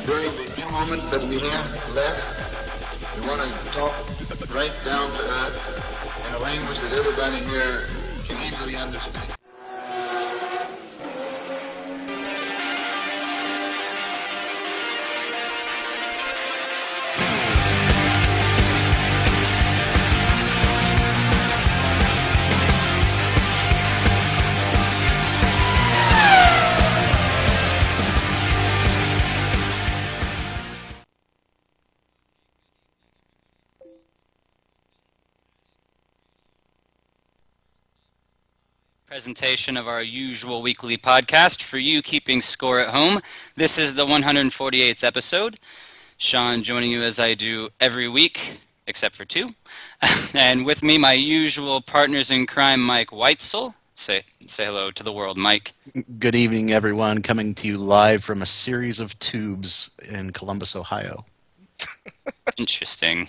During the few moments that we have left, we want to talk right down to earth in a language that everybody here can easily understand. Presentation of our usual weekly podcast for you keeping score at home. This is the 148th episode. Sean joining you as I do every week, except for 2. And with me, my usual partners in crime, Mike Weitzel. Say hello to the world, Mike. Good evening, everyone. Coming to you live from a series of tubes in Columbus, Ohio. Interesting.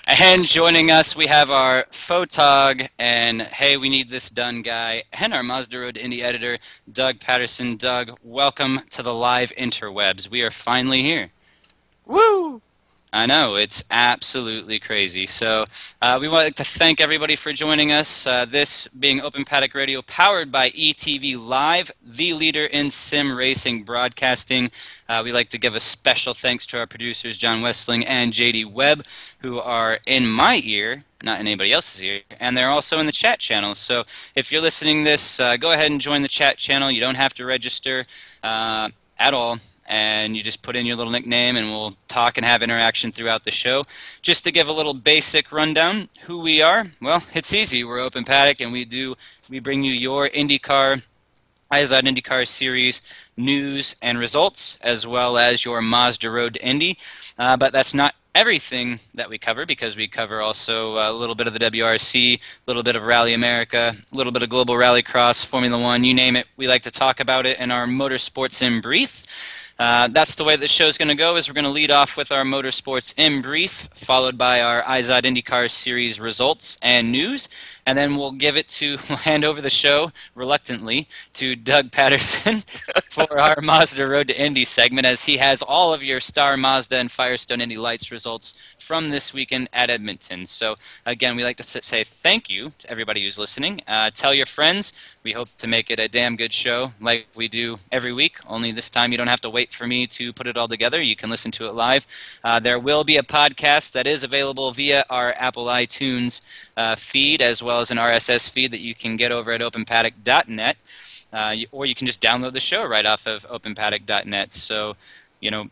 And joining us, we have our photog and hey, we need this done guy, and our Mazda Road to Indy editor, Doug Patterson. Doug, welcome to the live interwebs. We are finally here. Woo! I know, it's absolutely crazy. So we would like to thank everybody for joining us. This being Open Paddock Radio, powered by ETV Live, the leader in sim racing broadcasting. We'd like to give a special thanks to our producers, John Westling and JD Webb, who are in my ear, not in anybody else's ear, and they're also in the chat channel. So if you're listening to this, go ahead and join the chat channel. You don't have to register at all. And you just put in your little nickname and we'll talk and have interaction throughout the show. Just to give a little basic rundown, who we are, well, it's easy. We're Open Paddock and we bring you your IndyCar, IZOD IndyCar Series news and results, as well as your Mazda Road to Indy. But that's not everything that we cover, because we cover also a little bit of the WRC, a little bit of Rally America, a little bit of Global Rallycross, Formula One, you name it. We like to talk about it in our Motorsports in Brief. That's the way the show's going to go, is we're going to lead off with our Motorsports in Brief, followed by our IZOD IndyCar Series results and news, and then we'll hand over the show, reluctantly, to Doug Patterson for our Mazda Road to Indy segment, as he has all of your Star Mazda and Firestone Indy Lights results from this weekend at Edmonton. So, again, we like to say thank you to everybody who's listening. Tell your friends. We hope to make it a damn good show like we do every week, only this time you don't have to wait for me to put it all together. You can listen to it live. There will be a podcast that is available via our Apple iTunes feed, as well as an RSS feed that you can get over at openpaddock.net, or you can just download the show right off of openpaddock.net. So, you know,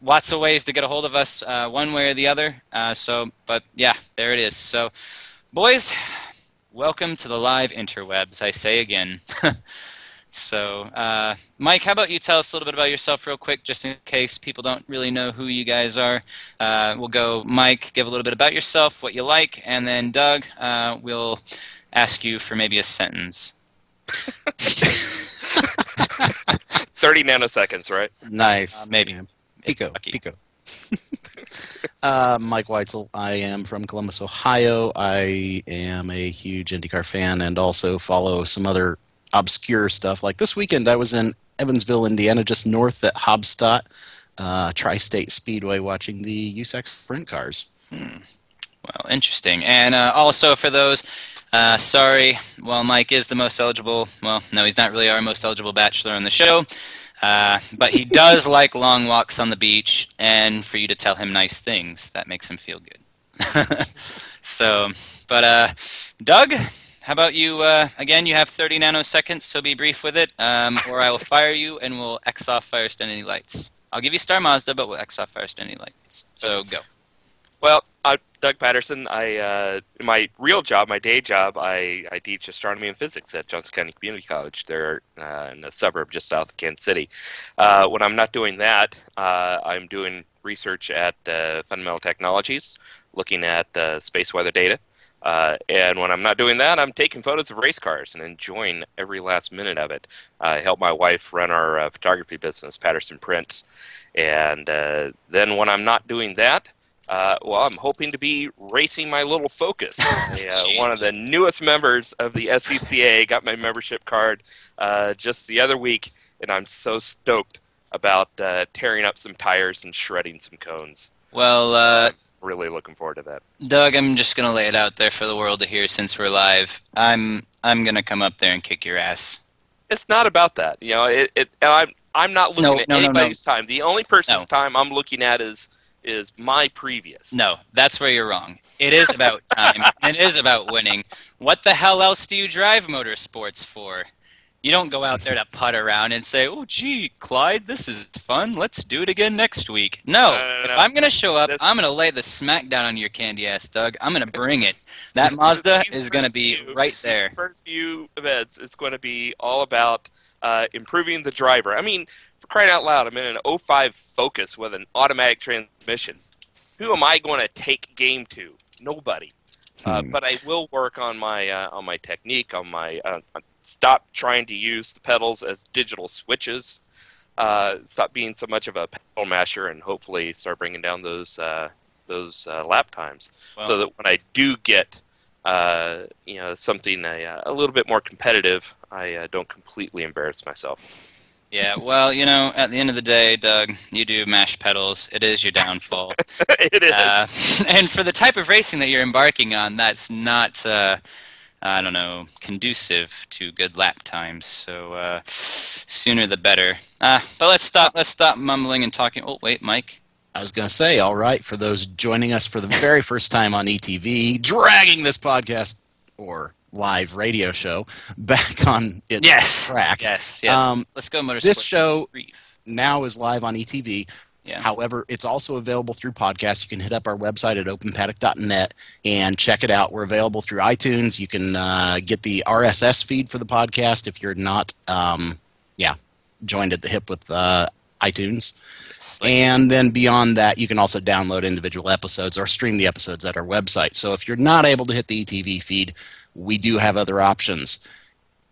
lots of ways to get a hold of us, one way or the other. But yeah, there it is. So, boys, welcome to the live interwebs, I say again. So, Mike, how about you tell us a little bit about yourself real quick, just in case people don't really know who you guys are. We'll go, Mike, give a little bit about yourself, what you like, and then Doug, we'll ask you for maybe a sentence. 30 nanoseconds, right? Nice. Maybe. Yeah. Pico. Mike Weitzel. I am from Columbus, Ohio. I am a huge IndyCar fan and also follow some other obscure stuff. Like this weekend, I was in Evansville, Indiana, just north at Hobstadt, Tri-State Speedway, watching the USAC sprint cars. Well, interesting. And also for those, sorry, well, Mike is the most eligible. Well, no, he's not really our most eligible bachelor on the show. But he does like long walks on the beach, and for you to tell him nice things, that makes him feel good. So, but Doug, how about you, again, you have 30 nanoseconds, so be brief with it, or I will fire you and we'll X off Firestone Indy Lights. I'll give you Star Mazda, but we'll X off Firestone Indy Lights. So, go. Well, I'm Doug Patterson. My real job, my day job, I teach astronomy and physics at Johnson County Community College. They're in a suburb just south of Kansas City. When I'm not doing that, I'm doing research at Fundamental Technologies, looking at space weather data. And when I'm not doing that, I'm taking photos of race cars and enjoying every last minute of it. I help my wife run our photography business, Patterson Prints. And then when I'm not doing that, well, I'm hoping to be racing my little Focus. One of the newest members of the SCCA, got my membership card just the other week, and I'm so stoked about tearing up some tires and shredding some cones. Well, I'm really looking forward to that. Doug, I'm just gonna lay it out there for the world to hear since we're live. I'm gonna come up there and kick your ass. It's not about that. You know, I'm not looking at anybody's time. The only person's time I'm looking at is my previous. No, that's where you're wrong. It is about time, and it is about winning. What the hell else do you drive motorsports for? You don't go out there to putt around and say, oh, gee, Clyde, this is fun. Let's do it again next week. No, if I'm going to show up, I'm going to lay the smack down on your candy ass, Doug. I'm going to bring it. That Mazda is going to be right there. The first few events, it's going to be all about improving the driver. I mean, for crying out loud, I'm in an 05 Focus with an automatic transmission. Who am I going to take game to? Nobody. But I will work on my technique, on my stop trying to use the pedals as digital switches. Stop being so much of a pedal masher, and hopefully start bringing down those lap times, so that when I do get something a little bit more competitive, I don't completely embarrass myself. Yeah, well, at the end of the day, Doug, you do mash pedals. It is your downfall. It is. And for the type of racing that you're embarking on, that's not, I don't know, conducive to good lap times. So sooner the better. But let's stop mumbling and talking. Oh, wait, Mike. I was going to say, all right, for those joining us for the very first time on ETV, dragging this podcast or live radio show back on its track. Yes. Let's go Motorsport. This show now is live on ETV. Yeah. However, it's also available through podcasts. You can hit up our website at openpaddock.net and check it out. We're available through iTunes. You can get the RSS feed for the podcast if you're not joined at the hip with iTunes. And then beyond that, you can also download individual episodes or stream the episodes at our website. So if you're not able to hit the ETV feed, we do have other options.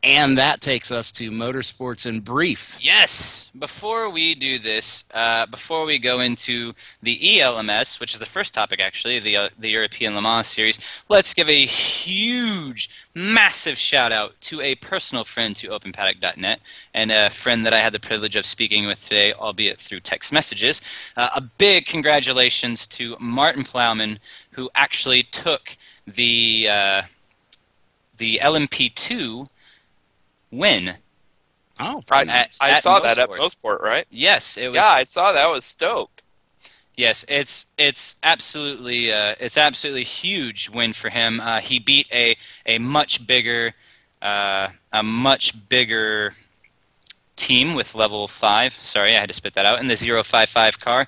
And that takes us to Motorsports in Brief. Yes. Before we do this, before we go into the ELMS, which is the first topic actually, the European Le Mans Series, let's give a huge, massive shout-out to a personal friend to OpenPaddock.net and a friend that I had the privilege of speaking with today, albeit through text messages. A big congratulations to Martin Plowman, who actually took the LMP2 win. Oh, I saw that at Mosport, right? Yes, it was. Yeah, I saw that. I was stoked. Yes, it's absolutely huge win for him. He beat a much bigger team with level 5. Sorry, I had to spit that out. In the 055 car,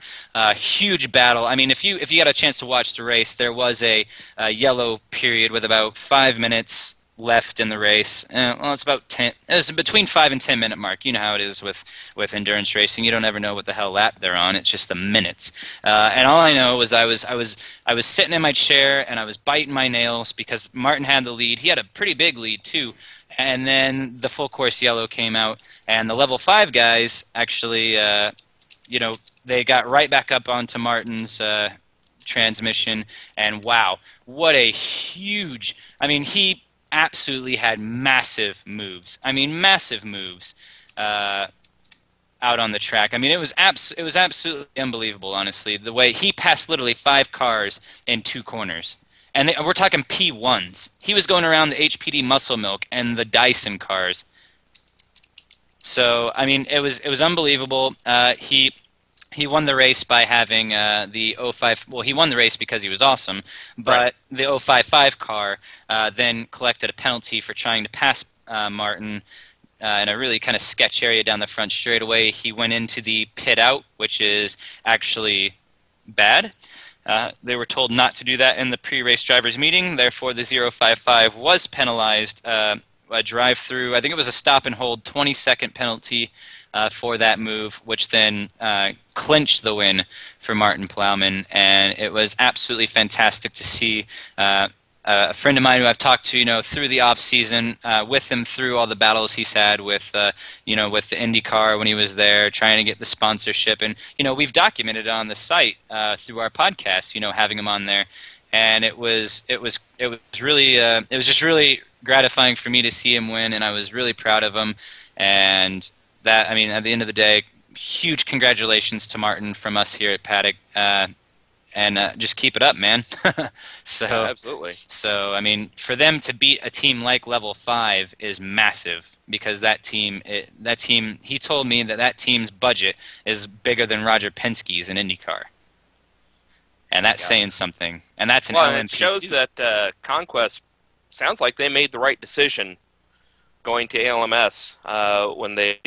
huge battle. I mean, if you got a chance to watch the race, there was a yellow period with about 5 minutes left in the race. Well, it's about 10. It was between 5 and 10 minute mark. You know how it is with endurance racing. You don't ever know what the hell lap they're on. It's just the minutes. And all I know was I was sitting in my chair and I was biting my nails because Martin had the lead. He had a pretty big lead too. And then the full course yellow came out, and the level 5 guys actually, they got right back up onto Martin's transmission. And wow, what a huge! I mean, he absolutely had massive moves. I mean, massive moves out on the track. I mean, it was absolutely unbelievable, honestly. The way he passed literally 5 cars in 2 corners. And we're talking P1s. He was going around the HPD Muscle Milk and the Dyson cars. So, I mean, it was unbelievable. He won the race by having the 05. Well, he won the race because he was awesome, but the 055 car then collected a penalty for trying to pass Martin in a really kind of sketch area down the front straightaway. He went into the pit out, which is actually bad. They were told not to do that in the pre-race drivers meeting. Therefore, the 055 was penalized. A drive-through, I think it was a stop-and-hold 20-second penalty for that move, which then clinched the win for Martin Plowman. And it was absolutely fantastic to see a friend of mine who I've talked to, through the off season, with him through all the battles he's had with, with the IndyCar when he was there, trying to get the sponsorship, and we've documented it on the site through our podcast, having him on there, and it was just really gratifying for me to see him win, and I was really proud of him, and that, I mean, at the end of the day, huge congratulations to Martin from us here at Paddock. And just keep it up, man. So, yeah, absolutely. So, I mean, for them to beat a team like Level 5 is massive, because that team, he told me that team's budget is bigger than Roger Penske's in IndyCar. And that's saying something. And that's an LMP2. It shows that Conquest sounds like they made the right decision going to ALMS when they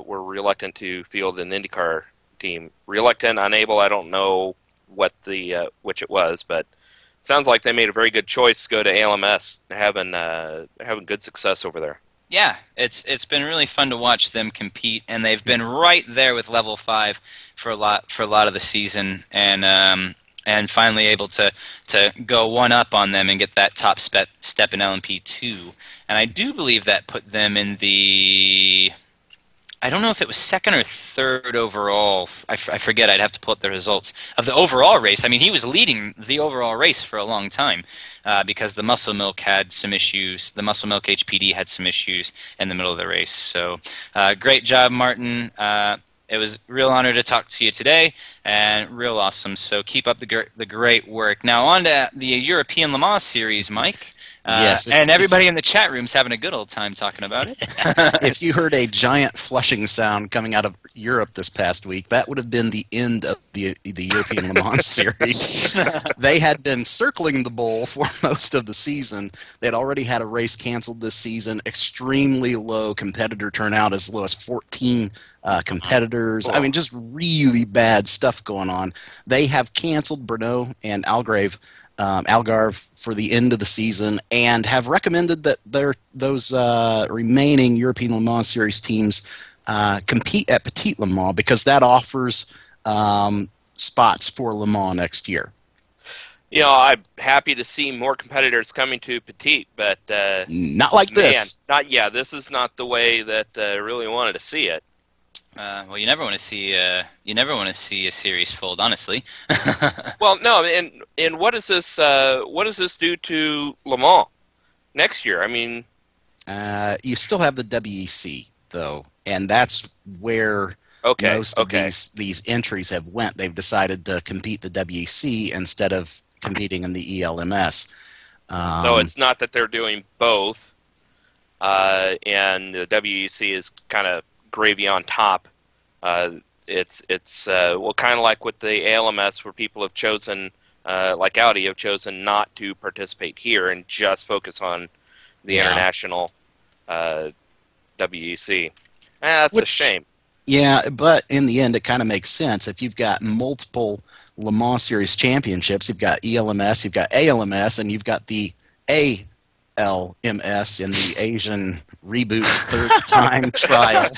were reluctant to field an IndyCar team. Reluctant, unable, I don't know what the which it was, but it sounds like they made a very good choice to go to ALMS. They're having good success over there. Yeah, it's been really fun to watch them compete, and they've been right there with Level 5 for a lot of the season, and finally able to go one up on them and get that top step in LMP2. And I do believe that put them in the, I don't know if it was second or third overall. I forget. I'd have to pull up the results of the overall race. I mean, he was leading the overall race for a long time because the Muscle Milk had some issues. The Muscle Milk HPD had some issues in the middle of the race. So great job, Martin. It was a real honor to talk to you today, and real awesome. So keep up the great work. Now on to the European Le Mans Series, Mike. Yes, and everybody in the chat room's having a good old time talking about it. If you heard a giant flushing sound coming out of Europe this past week, that would have been the end of the European Le Mans Series. They had been circling the bowl for most of the season. They had already had a race canceled this season, extremely low competitor turnout, as low as 14 competitors. I mean, just really bad stuff going on. They have canceled Brno and Algarve for the end of the season, and have recommended that those remaining European Le Mans Series teams compete at Petit Le Mans, because that offers spots for Le Mans next year. You know, I'm happy to see more competitors coming to Petit, but not like this. This is not the way that I really wanted to see it. Well, you never want to see a series fold, honestly. Well, no, and what does this do to Le Mans next year? I mean, you still have the WEC though, and that's where most of these entries have went. They've decided to compete the WEC instead of competing in the ELMS. So it's not that they're doing both, and the WEC is kind of gravy on top. It's well, kind of like with the ALMS, where people have chosen, like Audi, have chosen not to participate here and just focus on the international WEC. That's a shame. Yeah, but in the end, it kind of makes sense. If you've got multiple Le Mans Series championships, you've got ELMS, you've got ALMS, and you've got the LMS in the Asian Reboot's third time trial,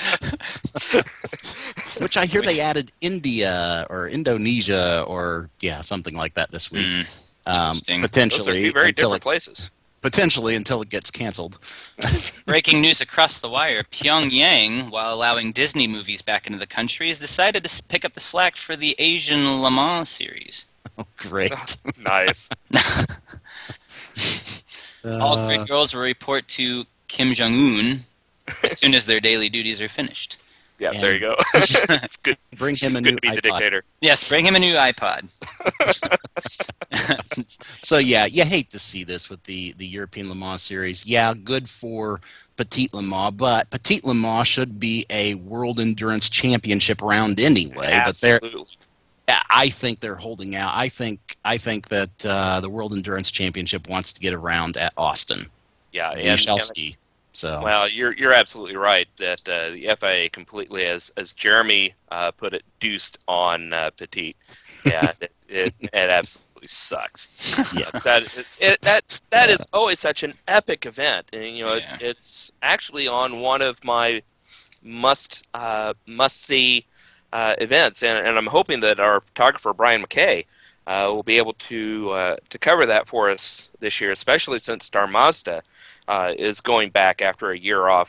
which I hear they added India or Indonesia or something like that this week. Potentially, those are two very different places. Potentially until it gets canceled. Breaking news across the wire: Pyongyang, while allowing Disney movies back into the country, has decided to pick up the slack for the Asian Le Mans series. Oh, great! Nice. All great girls will report to Kim Jong-un as soon as their daily duties are finished. Yeah, there you go. It's good. Bring him a good new to be iPod. the dictator. Yes, bring him a new iPod. So yeah, you hate to see this with the European Le Mans Series. Yeah, good for Petit Le Mans, but Petit Le Mans should be a World Endurance Championship round anyway. Absolutely. But I think they're holding out. I think that the World Endurance Championship wants to get around at Austin. Yeah, we shall see. So. Well, you're absolutely right that the FIA completely, as Jeremy put it, deuced on Petit. Yeah, it absolutely sucks. Yes. That is always such an epic event, and it's actually on one of my must see events, and I'm hoping that our photographer Brian McKay will be able to cover that for us this year, especially since Star Mazda is going back after a year off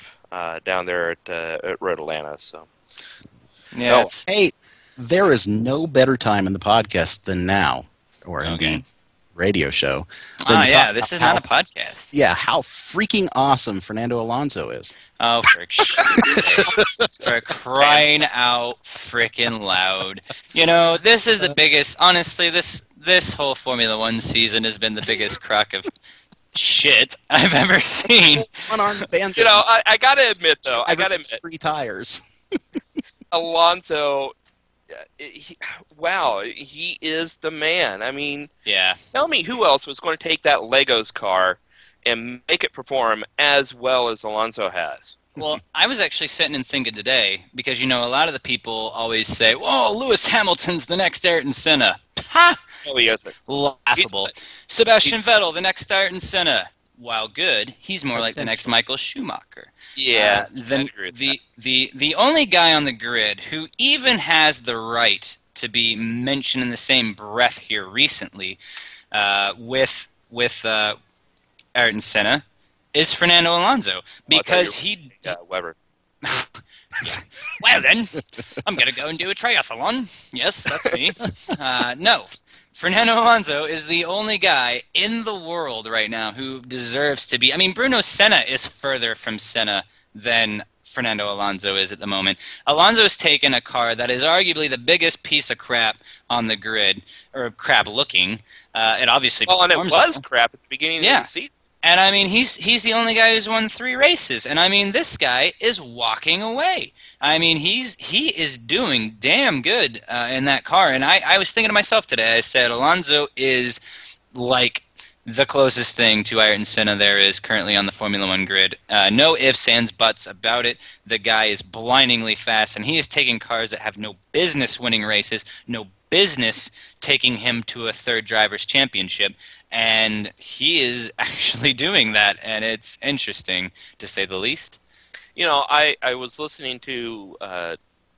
down there at Road Atlanta. So, yeah. Hey, there is no better time in the podcast than now, or in the radio show. This is not a podcast. Yeah, how freaking awesome Fernando Alonso is. Oh, frick. For crying out frickin' loud. You know, this is the biggest, honestly, this whole Formula One season has been the biggest crock of shit I've ever seen. One-armed bandits. You know, I gotta admit, though, Free tires. Alonso, wow, he is the man. I mean, yeah. Tell me who else was going to take that Legos car and make it perform as well as Alonso has. Well, I was actually sitting and thinking today, because, you know, a lot of the people always say, "Whoa, Lewis Hamilton's the next Ayrton Senna." Ha! No, he isn't. Laughable. Sebastian Vettel, the next Ayrton Senna. While good, he's more like the next Michael Schumacher. Yeah, the only guy on the grid who even has the right to be mentioned in the same breath here recently with Ayrton Senna is Fernando Alonso, because Weber. Well then, I'm gonna go and do a triathlon. Yes, that's me. No, Fernando Alonso is the only guy in the world right now who deserves to be. I mean, Bruno Senna is further from Senna than Fernando Alonso is at the moment. Alonso's taken a car that is arguably the biggest piece of crap on the grid, or crap looking. It obviously and it was well. crap at the beginning of the season. And I mean, he's the only guy who's won 3 races, and I mean, this guy is walking away. I mean, he is doing damn good in that car. And I was thinking to myself today, I said, Alonso is like the closest thing to Ayrton Senna there is currently on the Formula One grid. No ifs, ands, buts about it. The guy is blindingly fast, and he is taking cars that have no business winning races, no business taking him to a 3rd Drivers' Championship, and he is actually doing that, and it's interesting, to say the least. You know, I was listening to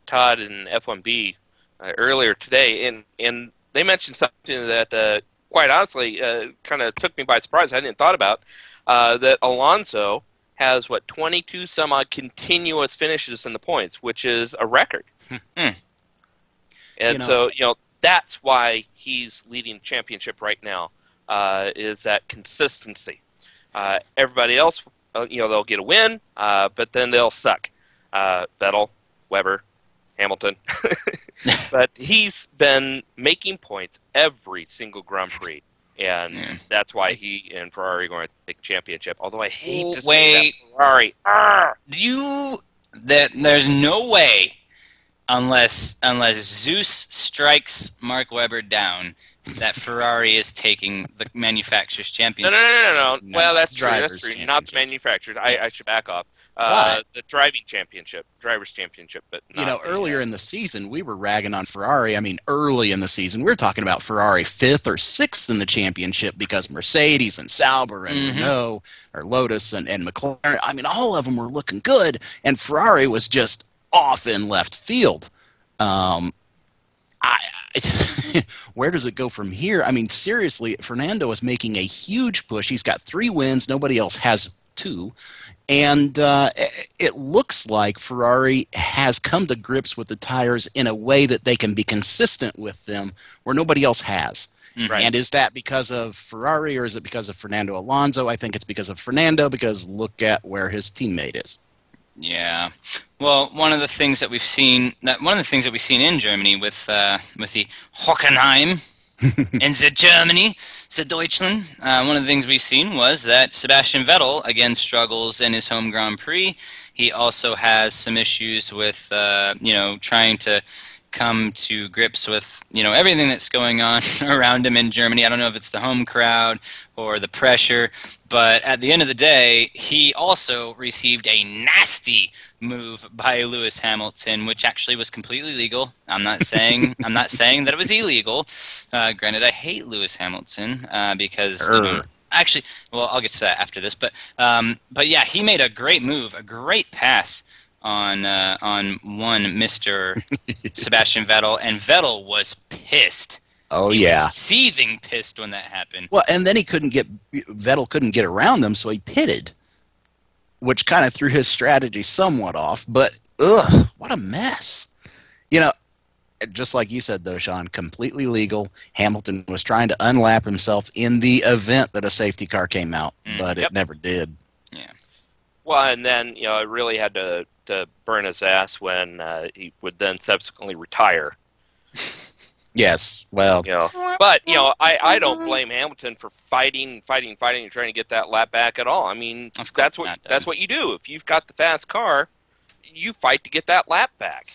Todd and F1B earlier today, and they mentioned something that, quite honestly, kind of took me by surprise. I hadn't thought about that Alonso has, 22 some odd continuous finishes in the points, which is a record. And so, you know, that's why he's leading the championship right now, is that consistency. Everybody else, you know, they'll get a win, but then they'll suck. Vettel, Weber, Hamilton. But he's been making points every single Grand Prix, and that's why he and Ferrari are going to take the championship. Although I hate to say that Ferrari. There's no way, unless Zeus strikes Mark Webber down, that Ferrari is taking the manufacturer's championship. No. Well, that's true. That's true. Not the manufacturer's. I should back off. The driving championship, driver's championship. But not earlier in the season, we were ragging on Ferrari. I mean, early in the season, we were talking about Ferrari 5th or 6th in the championship because Mercedes and Sauber and Renault, or Lotus and McLaren, I mean, all of them were looking good, and Ferrari was just off in left field. Where does it go from here? I mean, seriously, Fernando is making a huge push. He's got 3 wins. Nobody else has 2. And it looks like Ferrari has come to grips with the tires in a way that they can be consistent with them where nobody else has. Right. And is that because of Ferrari or is it because of Fernando Alonso? I think it's because of Fernando, because look at where his teammate is. Yeah, well, one of the things that we've seen in Germany with the Hockenheim in the Germany, the Deutschland, one of the things we've seen was that Sebastian Vettel again struggles in his home Grand Prix. He also has some issues with trying to come to grips with everything that's going on around him in Germany. I don't know if it's the home crowd or the pressure, but at the end of the day, he also received a nasty move by Lewis Hamilton, which actually was completely legal. I'm not saying that it was illegal. Granted, I hate Lewis Hamilton because actually, well, I'll get to that after this. But yeah, he made a great move, a great pass on one Mr. Sebastian Vettel, and Vettel was pissed. Oh, he yeah. was seething pissed when that happened. Well, and then Vettel couldn't get around them, so he pitted, which kind of threw his strategy somewhat off. But, what a mess. Just like you said, though, Sean, completely legal. Hamilton was trying to unlap himself in the event that a safety car came out, but it never did. Yeah. Well, and then it really had to burn his ass when he would then subsequently retire. Yes, well, But I don't blame Hamilton for fighting, and trying to get that lap back at all. I mean, that's what you do. If you've got the fast car, you fight to get that lap back.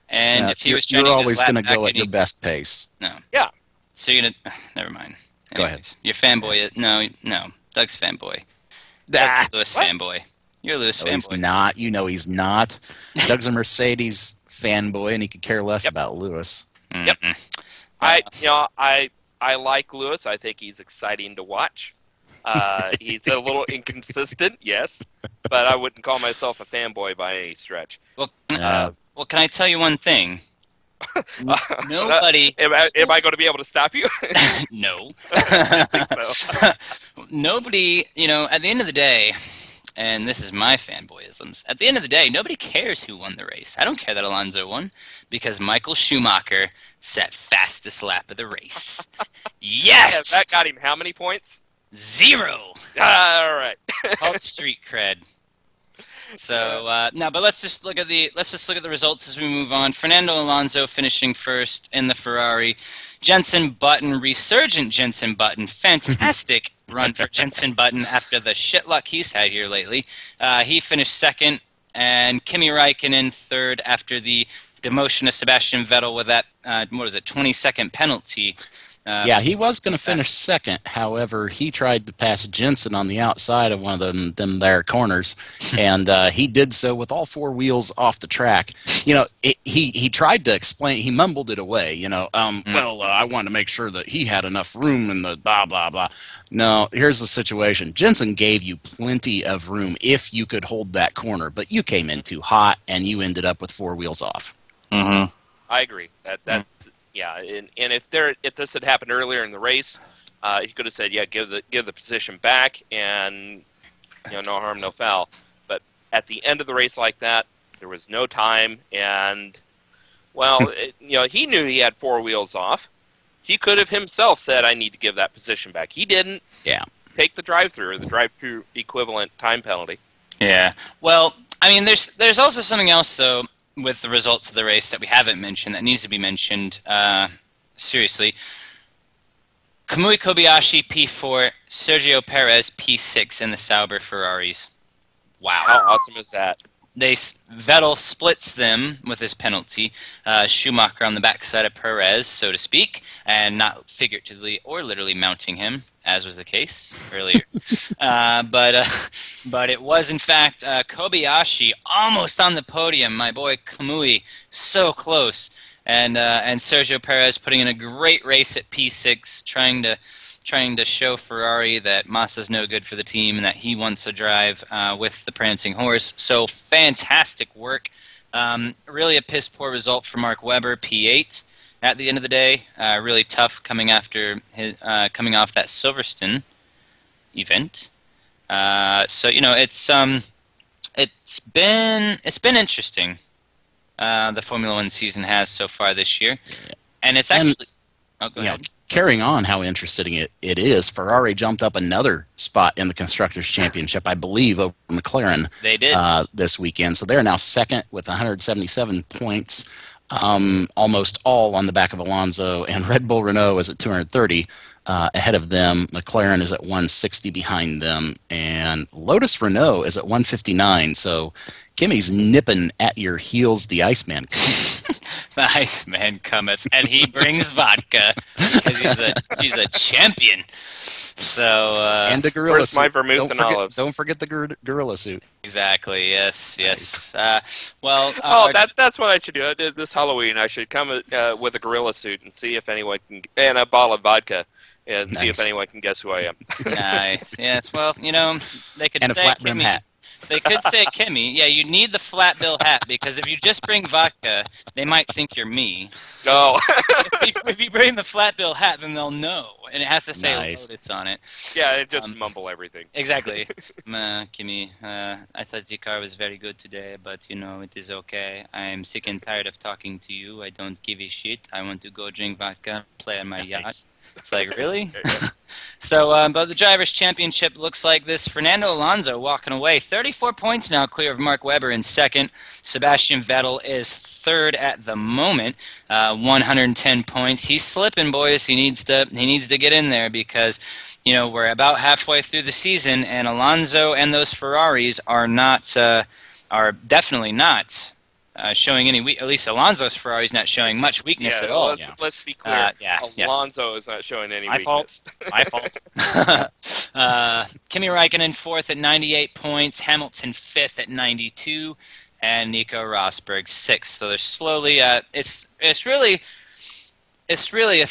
And if he was you're always going to go at your best pace. No. Yeah. So you're gonna never mind. Anyways, go ahead. Your fanboy. No. Doug's fanboy. Ah, Lewis fanboy. You're a Lewis fanboy. He's not. He's not. Doug's a Mercedes fanboy, and he could care less about Lewis. Yep. I like Lewis. I think he's exciting to watch. He's a little inconsistent, yes, but I wouldn't call myself a fanboy by any stretch. Well, can I tell you one thing? Nobody. Am I going to be able to stop you? No. I think so. Nobody. At the end of the day. And this is my fanboyisms. At the end of the day, nobody cares who won the race. I don't care that Alonso won because Michael Schumacher set fastest lap of the race. Yes! Yeah, that got him how many points? 0. All right. It's called street cred. So no, but let's just look at the results as we move on. Fernando Alonso finishing first in the Ferrari. Jenson Button, resurgent Jenson Button, fantastic run for Jenson Button after the shit luck he's had here lately. He finished second, and Kimi Räikkönen third after the demotion of Sebastian Vettel with that 20-second penalty. Yeah, he was going to finish second. However, he tried to pass Jensen on the outside of one of them there corners, and he did so with all 4 wheels off the track. He tried to explain. He mumbled it away. I wanted to make sure that he had enough room in the blah blah blah. No, here's the situation. Jensen gave you plenty of room if you could hold that corner, but you came in too hot, and you ended up with 4 wheels off. Mm-hmm. I agree. That's yeah, and if this had happened earlier in the race, he could have said, "Yeah, give the position back," and no harm, no foul. But at the end of the race like that, there was no time, and he knew he had 4 wheels off. He could have himself said, "I need to give that position back." He didn't. Yeah. Take the drive-through or the drive-through equivalent time penalty. Yeah. Well, I mean, there's also something else though. With the results of the race that we haven't mentioned, that needs to be mentioned, seriously. Kamui Kobayashi P4, Sergio Perez P6 in the Sauber Ferraris. Wow. How awesome is that? Vettel splits them with his penalty. Schumacher on the backside of Perez, so to speak, and not figuratively or literally mounting him, as was the case earlier. But it was, in fact, Kobayashi almost on the podium. My boy Kamui, so close. And Sergio Perez putting in a great race at P6, trying to show Ferrari that Massa's no good for the team and that he wants to drive with the prancing horse. So fantastic work. Really a piss-poor result for Mark Webber, P8 at the end of the day. Really tough coming off that Silverstone event. So it's been interesting. The Formula One season has so far this year, and it's actually. Oh, go ahead. Carrying on how interesting it is, Ferrari jumped up another spot in the Constructors' Championship, I believe, over McLaren. They did. This weekend. So they're now second with 177 points, almost all on the back of Alonso, and Red Bull Renault is at 230 ahead of them. McLaren is at 160 behind them, and Lotus Renault is at 159. So Kimi's nipping at your heels, the Iceman. The Iceman cometh, and he brings vodka because he's a champion. So and the gorilla where's suit. my vermouth and olives? Don't forget the gorilla suit. Exactly. Yes. Nice. That's what I should do. This Halloween, I should come with a gorilla suit and see if anyone can, and a bottle of vodka, and see if anyone can guess who I am. Nice. Yes. Well, they could and say a flat brim hat. They could say Kimi. Yeah, you need the flat bill hat because if you just bring vodka, they might think you're me. No. if you bring the flat bill hat, then they'll know, and it has to say Nice. Lotus on it. Yeah, just mumble everything. Exactly. Kimi, I thought your car was very good today, but it is okay. I'm sick and tired of talking to you. I don't give a shit. I want to go drink vodka, play on my yacht. It's like, really? So, but the Drivers' Championship looks like this. Fernando Alonso walking away. 34 points now, clear of Mark Webber in second. Sebastian Vettel is third at the moment, 110 points. He's slipping, boys. He needs to get in there because, you know, we're about halfway through the season, and Alonso and those Ferraris are definitely not showing any at least Alonso's Ferrari's not showing much weakness at all. Let's be clear. Alonso is not showing any weakness. My fault. Kimi Räikkönen fourth at 98 points, Hamilton fifth at 92, and Nico Rosberg sixth. So they're slowly. It's really a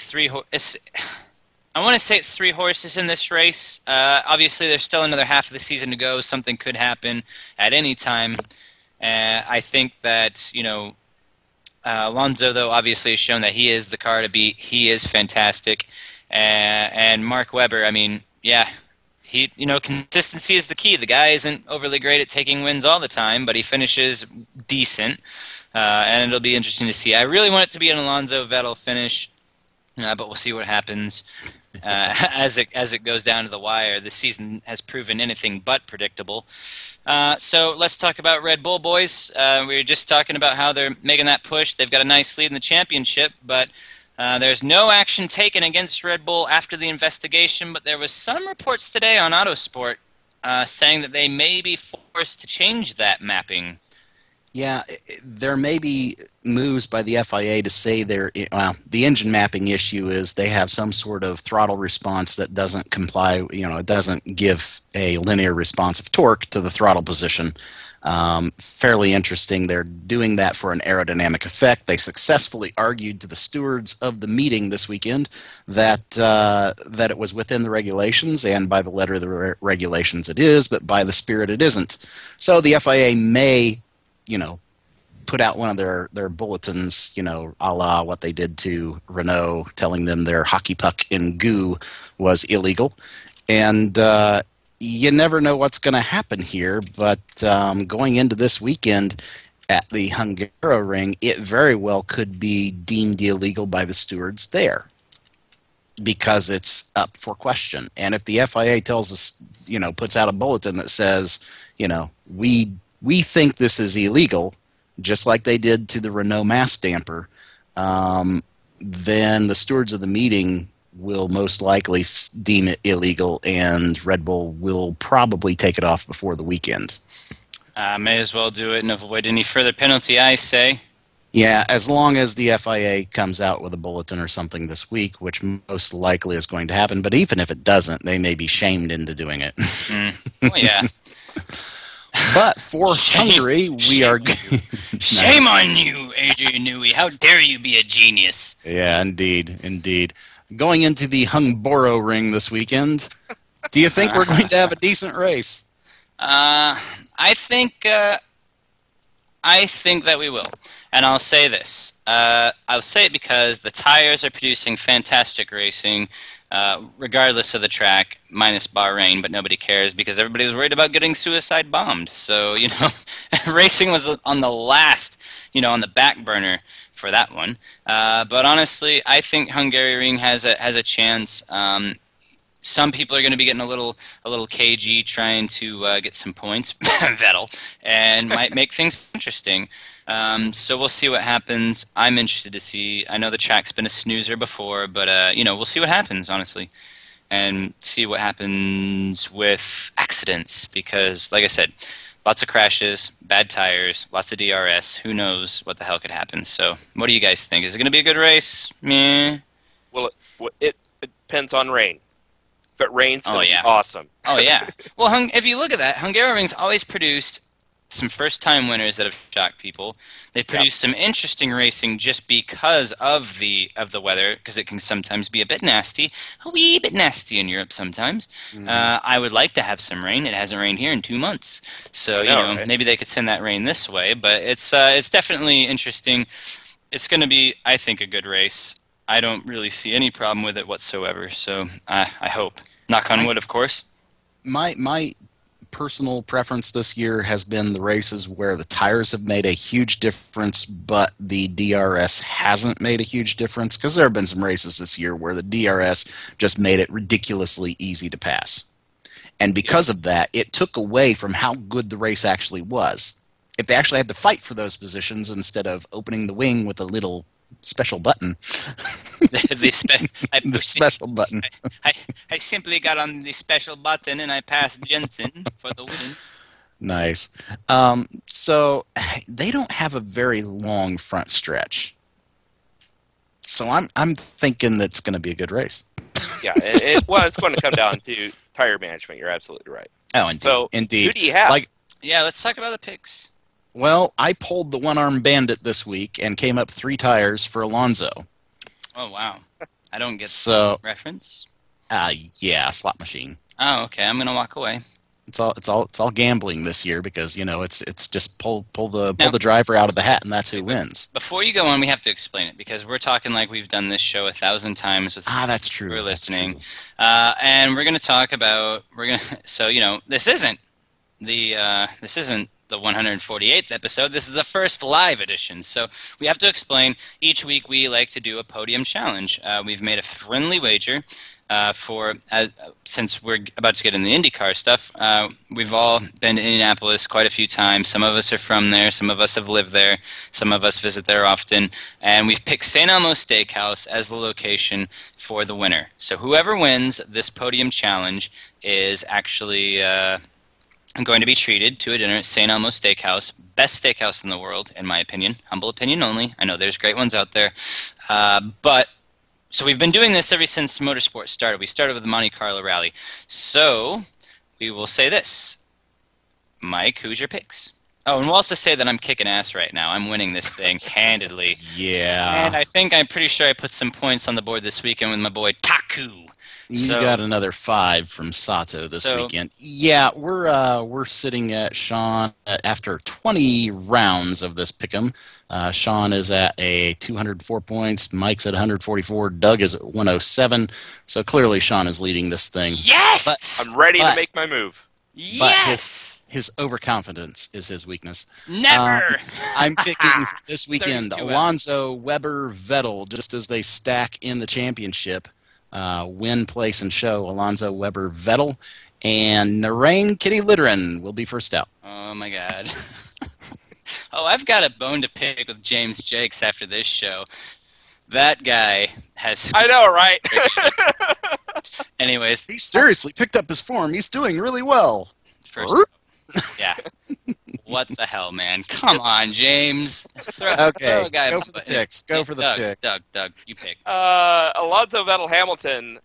I want to say it's 3 horses in this race. Obviously, there's still another half of the season to go. Something could happen at any time. I think that, you know, Alonso, though, obviously has shown that he is the car to beat. He is fantastic. And Mark Webber, I mean, yeah, consistency is the key. The guy isn't overly great at taking wins all the time, but he finishes decent. And it'll be interesting to see. I really want it to be an Alonso-Vettel finish. But we'll see what happens as it goes down to the wire. This season has proven anything but predictable. So let's talk about Red Bull, boys. We were just talking about how they're making that push. They've got a nice lead in the championship, but there's no action taken against Red Bull after the investigation. But there was some reports today on Autosport saying that they may be forced to change that mapping. Yeah, there may be moves by the FIA to say the engine mapping issue is they have some sort of throttle response that doesn't comply, it doesn't give a linear response of torque to the throttle position. Fairly interesting. They're doing that for an aerodynamic effect. They successfully argued to the stewards of the meeting this weekend that it was within the regulations, and by the letter of the regulations it is, but by the spirit it isn't. So the FIA may put out one of their bulletins, a la what they did to Renault, telling them their hockey puck in goo was illegal. And you never know what's going to happen here, but going into this weekend at the Hungaroring, it very well could be deemed illegal by the stewards there because it's up for question. And if the FIA tells us, puts out a bulletin that says, we think this is illegal, just like they did to the Renault mass damper, then the stewards of the meeting will most likely deem it illegal, and Red Bull will probably take it off before the weekend. May as well do it and avoid any further penalty, I say. Yeah, as long as the FIA comes out with a bulletin or something this week, which most likely is going to happen, but even if it doesn't, they may be shamed into doing it. Well, yeah. But for Hungary, we are... Shame on you, Adrian Newey. How dare you be a genius? Yeah, indeed. Going into the Hungaroring this weekend, do you think we're going to have a decent race? I think that we will. And I'll say this. I'll say it because the tires are producing fantastic racing, regardless of the track, minus Bahrain, but nobody cares because everybody was worried about getting suicide bombed. So, racing was on the last, on the back burner for that one. But honestly, I think Hungaroring has a chance. Some people are going to be getting a little cagey trying to get some points, Vettel, and might make things interesting. So we'll see what happens. I'm interested to see. I know the track's been a snoozer before, but we'll see what happens, honestly, and see what happens with accidents. Because, like I said, lots of crashes, bad tires, lots of DRS. Who knows what the hell could happen? So, what do you guys think? Is it going to be a good race? Meh. Well, it depends on rain. If it rains, it's yeah. Awesome. Oh, yeah. Well, if you look at that, Hungaroring's always produced some first-time winners that have shocked people. They've produced some interesting racing just because of the weather, because it can sometimes be a bit nasty, a wee bit nasty in Europe sometimes. Mm-hmm. I would like to have some rain. It hasn't rained here in 2 months, so right? Maybe they could send that rain this way. But it's definitely interesting. It's going to be, I think, a good race. I don't really see any problem with it whatsoever. So I hope. Knock on wood, of course. My personal preference this year has been the races where the tires have made a huge difference, but the DRS hasn't made a huge difference, because there have been some races this year where the DRS just made it ridiculously easy to pass. And because of that, it took away from how good the race actually was. If they actually had to fight for those positions instead of opening the wing with a little special button. The special button. I simply got on the special button and I passed Jensen for the win. Nice. So they don't have a very long front stretch. So I'm thinking that's going to be a good race. Yeah, well, it's going to come down to tire management. You're absolutely right. Oh, indeed. So, indeed. who do you have? Yeah, let's talk about the picks. Well, I pulled the one-armed bandit this week and came up 3 tires for Alonso. Oh, wow. I don't get So, the reference. Yeah, slot machine. Oh, okay. I'm going to walk away. It's all gambling this year because it's just pull the driver out of the hat and that's who wins. Before you go on, we have to explain it because we're talking like we've done this show 1,000 times with that's true. We're listening, and we're going to talk about So this isn't the 148th episode. This is the first live edition. So we have to explain. Each week we like to do a podium challenge. We've made a friendly wager. Since we're about to get in the IndyCar stuff, we've all been to Indianapolis quite a few times. Some of us are from there, some of us have lived there, some of us visit there often, and we've picked St. Elmo Steakhouse as the location for the winner. So whoever wins this podium challenge is actually going to be treated to a dinner at St. Elmo Steakhouse, best steakhouse in the world, in my opinion. Humble opinion only. I know there's great ones out there, So we've been doing this ever since motorsport started. We started with the Monte Carlo Rally. So we will say this. Mike, who's your picks? Oh, and we'll also say that I'm kicking ass right now. I'm winning this thing handedly. Yeah. And I'm pretty sure I put some points on the board this weekend with my boy Taku. You got another 5 from Sato this weekend. Yeah, we're sitting at Sean after 20 rounds of this pick'em. Sean is at a 204 points. Mike's at 144. Doug is at 107. So clearly Sean is leading this thing. Yes! But I'm ready to make my move. Yes! His overconfidence is his weakness. Never! I'm picking this weekend 32 Alonso, Weber, Vettel, just as they stack in the championship. Win, place, and show Alonso, Weber, Vettel, and Narain Kitty Litterin will be first out. Oh, my God. Oh, I've got a bone to pick with James Jakes after this show. That guy has... I know, right? Anyways. He seriously picked up his form. He's doing really well. Yeah. What the hell, man? Come on, James. Throw Okay, a guy go for the picks. Go for the picks. Doug, you pick. Alonso, Vettel, Hamilton.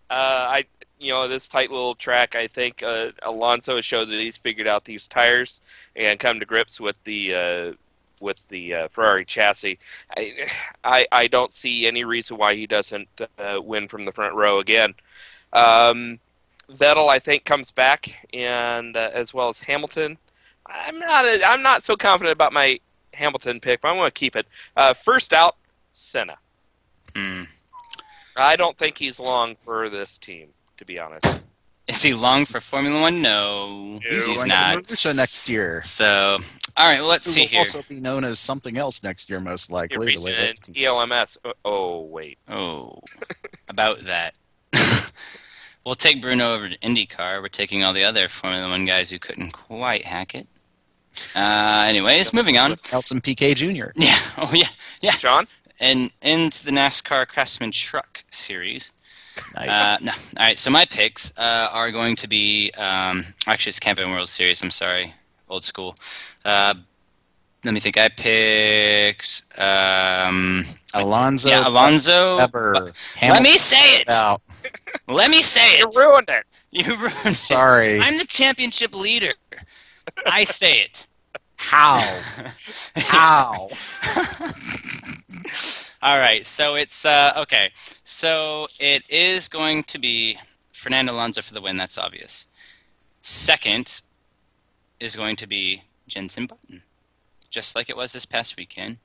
This tight little track, I think Alonso has showed that he's figured out these tires and come to grips with the Ferrari chassis. I don't see any reason why he doesn't win from the front row again. Vettel, I think, comes back, and as well as Hamilton. I'm not so confident about my Hamilton pick, but I'm going to keep it. First out, Senna. I don't think he's long for this team, to be honest. Is he long for Formula One? No, he's not. So next year. So, all right, well, let's see here. He will also be known as something else next year, most likely. The way ELMS. Oh, wait. Oh, about that. We'll take Bruno over to IndyCar. We're taking all the other Formula One guys who couldn't quite hack it. Anyways, moving on. Nelson Piquet Jr. Yeah. Oh, yeah. John? And into the NASCAR Craftsman Truck Series. Nice. No. All right, so my picks are going to be... actually, it's Camping World Series. I'm sorry. Old school. Let me think. I picked... Alonso. Yeah, Alonso. Weber, Let me say it! Out. Let me say it! You ruined it! You ruined it. Sorry. I'm the championship leader. I say it. How? How? All right, so it's okay. So it is going to be Fernando Alonso for the win. That's obvious. Second is going to be Jenson Button, just like it was this past weekend.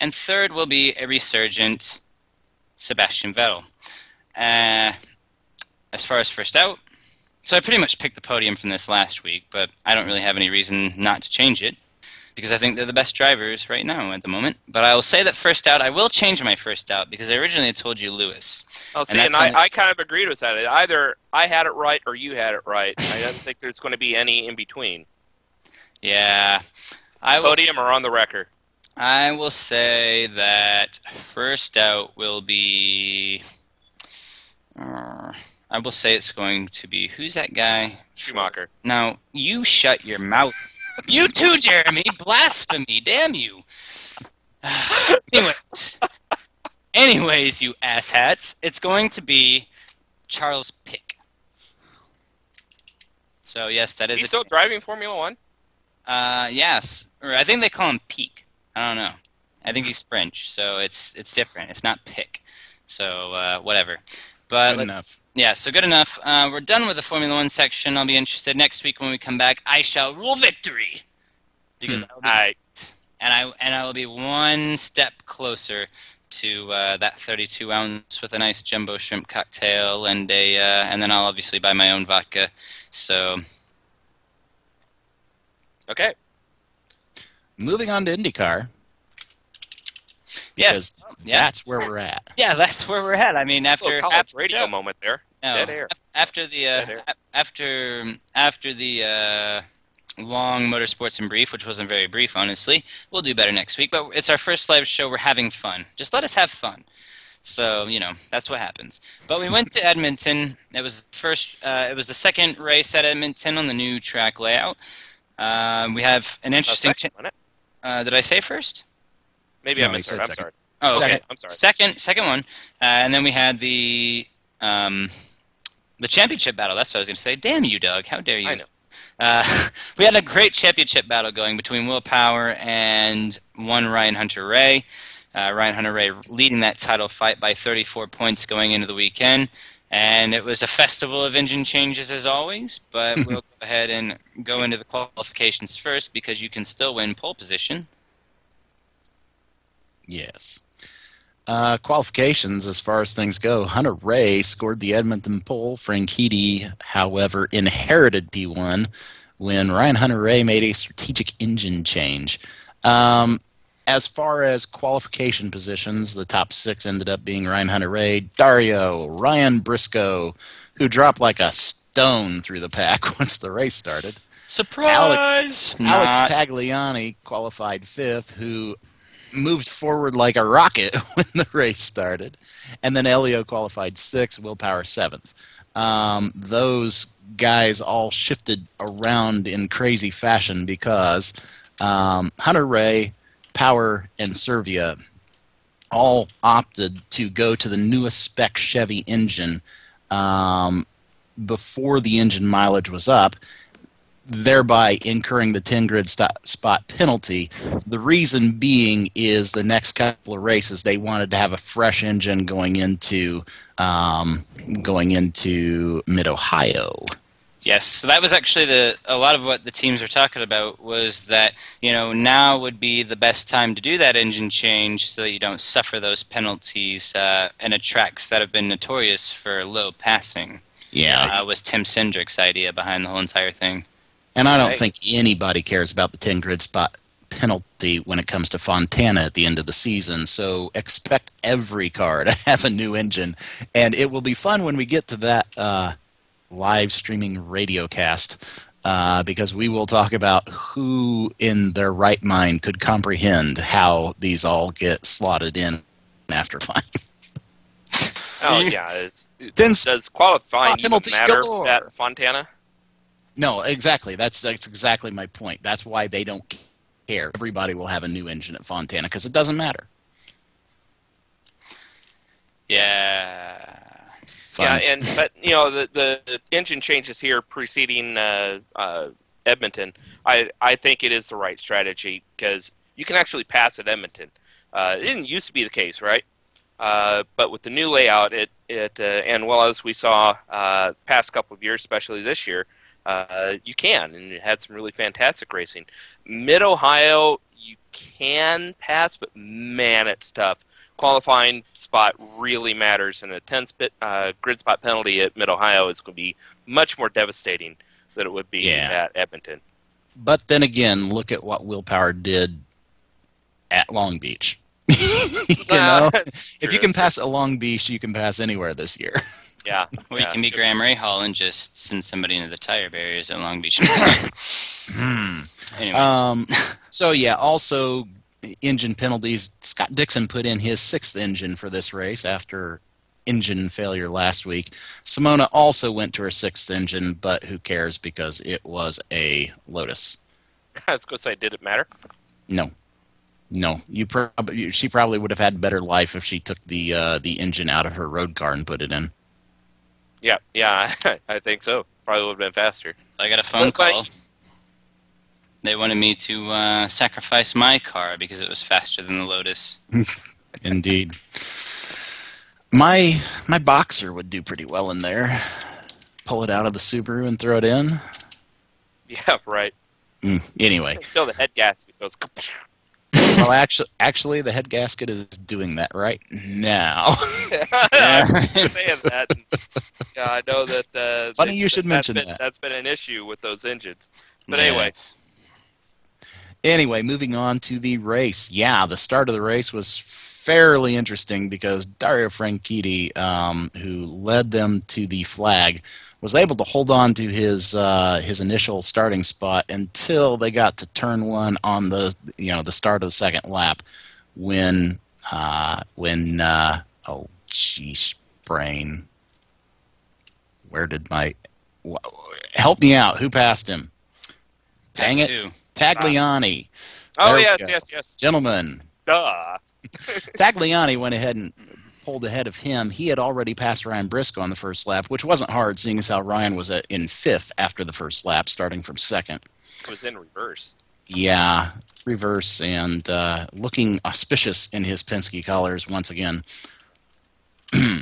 And third will be a resurgent Sebastian Vettel. As far as first out, So I pretty much picked the podium from this last week, but I don't really have any reason not to change it, because I think they're the best drivers right now at the moment. But I will say that first out, I will change my first out, because I originally had told you Lewis. Oh, see, and I kind of agreed with that. Either I had it right or you had it right. I don't think there's going to be any in between. Yeah. Podium or on the record? I will say that first out will be... I will say it's going to be... Who's that guy? Schumacher. Now, you shut your mouth. You too, Jeremy. Blasphemy. Damn you. Anyways, you asshats, it's going to be Charles Pick. So, yes, that is... He's still driving Formula One? Yes. Or I think they call him Peak. I don't know. I think he's French, so it's different. It's not Pick. So, whatever. But Good enough. Yeah, so good enough. We're done with the Formula One section. I'll be interested next week when we come back. I shall rule victory, because I will be one step closer to that 32 ounce with a nice jumbo shrimp cocktail and and then I'll obviously buy my own vodka. So okay. Moving on to IndyCar. Yes, that's where we're at. Yeah, that's where we're at. I mean, after radio moment there. No, Dead air. After the long motorsports in brief, which wasn't very brief, honestly, we'll do better next week. But it's our first live show. We're having fun. Just let us have fun. So that's what happens. But we went to Edmonton. It was the second race at Edmonton on the new track layout. We have an interesting. Did I say first? Maybe I misheard. I'm sorry. Oh, okay. Second. I'm sorry. Second one, and then we had the championship battle. That's what I was going to say. Damn you, Doug! How dare you? I know. We had a great championship battle going between Will Power and one Ryan Hunter-Reay. Ryan Hunter-Reay leading that title fight by 34 points going into the weekend. And it was a festival of engine changes as always, but we'll go ahead and go into the qualifications first because you can still win pole position. Yes. Qualifications, as far as things go, Hunter-Reay scored the Edmonton pole. Franchitti, however, inherited P1 when Ryan Hunter-Reay made a strategic engine change. As far as qualification positions, the top 6 ended up being Ryan Hunter-Reay, Dario, Ryan Briscoe, who dropped like a stone through the pack once the race started. Surprise! Alex Tagliani qualified 5th, who moved forward like a rocket when the race started. And then Elio qualified 6th, Will Power 7th. Those guys all shifted around in crazy fashion because Hunter-Reay, Power, and Servia all opted to go to the newest spec Chevy engine before the engine mileage was up, thereby incurring the 10 grid spot penalty. The reason being is the next couple of races they wanted to have a fresh engine going into Mid-Ohio. Yes, so that was actually a lot of what the teams are talking about was that, now would be the best time to do that engine change so that you don't suffer those penalties in tracks that have been notorious for low passing. Yeah. Was Tim Cindric's idea behind the whole entire thing. And I don't think anybody cares about the 10 grid spot penalty when it comes to Fontana at the end of the season, so expect every car to have a new engine. And it will be fun when we get to that live streaming radio cast because we will talk about who in their right mind could comprehend how these all get slotted in after fine. Oh, yeah. Does qualifying even matter at Fontana? No, exactly. That's exactly my point. That's why they don't care. Everybody will have a new engine at Fontana because it doesn't matter. Yeah. But the engine changes here preceding Edmonton. I think it is the right strategy because you can actually pass at Edmonton. It didn't used to be the case, right? But with the new layout, and well, as we saw past couple of years, especially this year, you can, and it had some really fantastic racing. Mid-Ohio, you can pass, but man, it's tough. qualifying spot really matters, and a 10 grid spot penalty at Mid-Ohio is going to be much more devastating than it would be at Edmonton. But then again, look at what Willpower did at Long Beach. If you can pass at Long Beach, you can pass anywhere this year. Yeah. Or you can be Graham Rahal and just send somebody into the tire barriers at Long Beach. Anyways. So, yeah, also engine penalties. Scott Dixon put in his 6th engine for this race after engine failure last week. Simona also went to her 6th engine, but who cares because it was a Lotus. I was going to say, did it matter? No. She probably would have had better life if she took the engine out of her road car and put it in. Yeah, I think so. Probably would have been faster. I got a phone call. They wanted me to sacrifice my car because it was faster than the Lotus. Indeed. My Boxer would do pretty well in there. Pull it out of the Subaru and throw it in. Yeah, right. Anyway. Still, the head gasket goes. Well, actually, the head gasket is doing that right now. I was saying that. Yeah, I know that. Funny you should mention that. That's been an issue with those engines. But anyway. Anyway, moving on to the race. Yeah, the start of the race was fairly interesting because Dario Franchitti, who led them to the flag, was able to hold on to his initial starting spot until they got to turn 1 on the start of the second lap, when oh jeez, brain, where did my help me out? Who passed him? Dang it, Tagliani. Oh yes, yes, gentlemen. Duh. Tagliani went ahead and pulled ahead of him. He had already passed Ryan Briscoe on the first lap, which wasn't hard, seeing as how Ryan was in 5th after the first lap, starting from 2nd. It was in reverse. Yeah, reverse, and looking auspicious in his Penske colors once again.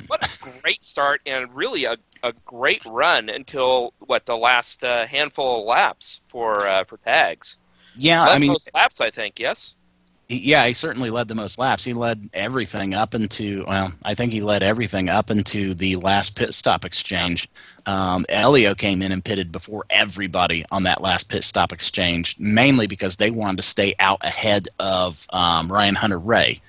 What a great start, and really a great run until, the last handful of laps for tags. Yeah, I mean, most laps, I think, yes? He certainly led the most laps. He led everything up into, I think he led everything up into the last pit stop exchange. Elio came in and pitted before everybody on that last pit stop exchange, mainly because they wanted to stay out ahead of Ryan Hunter-Ray,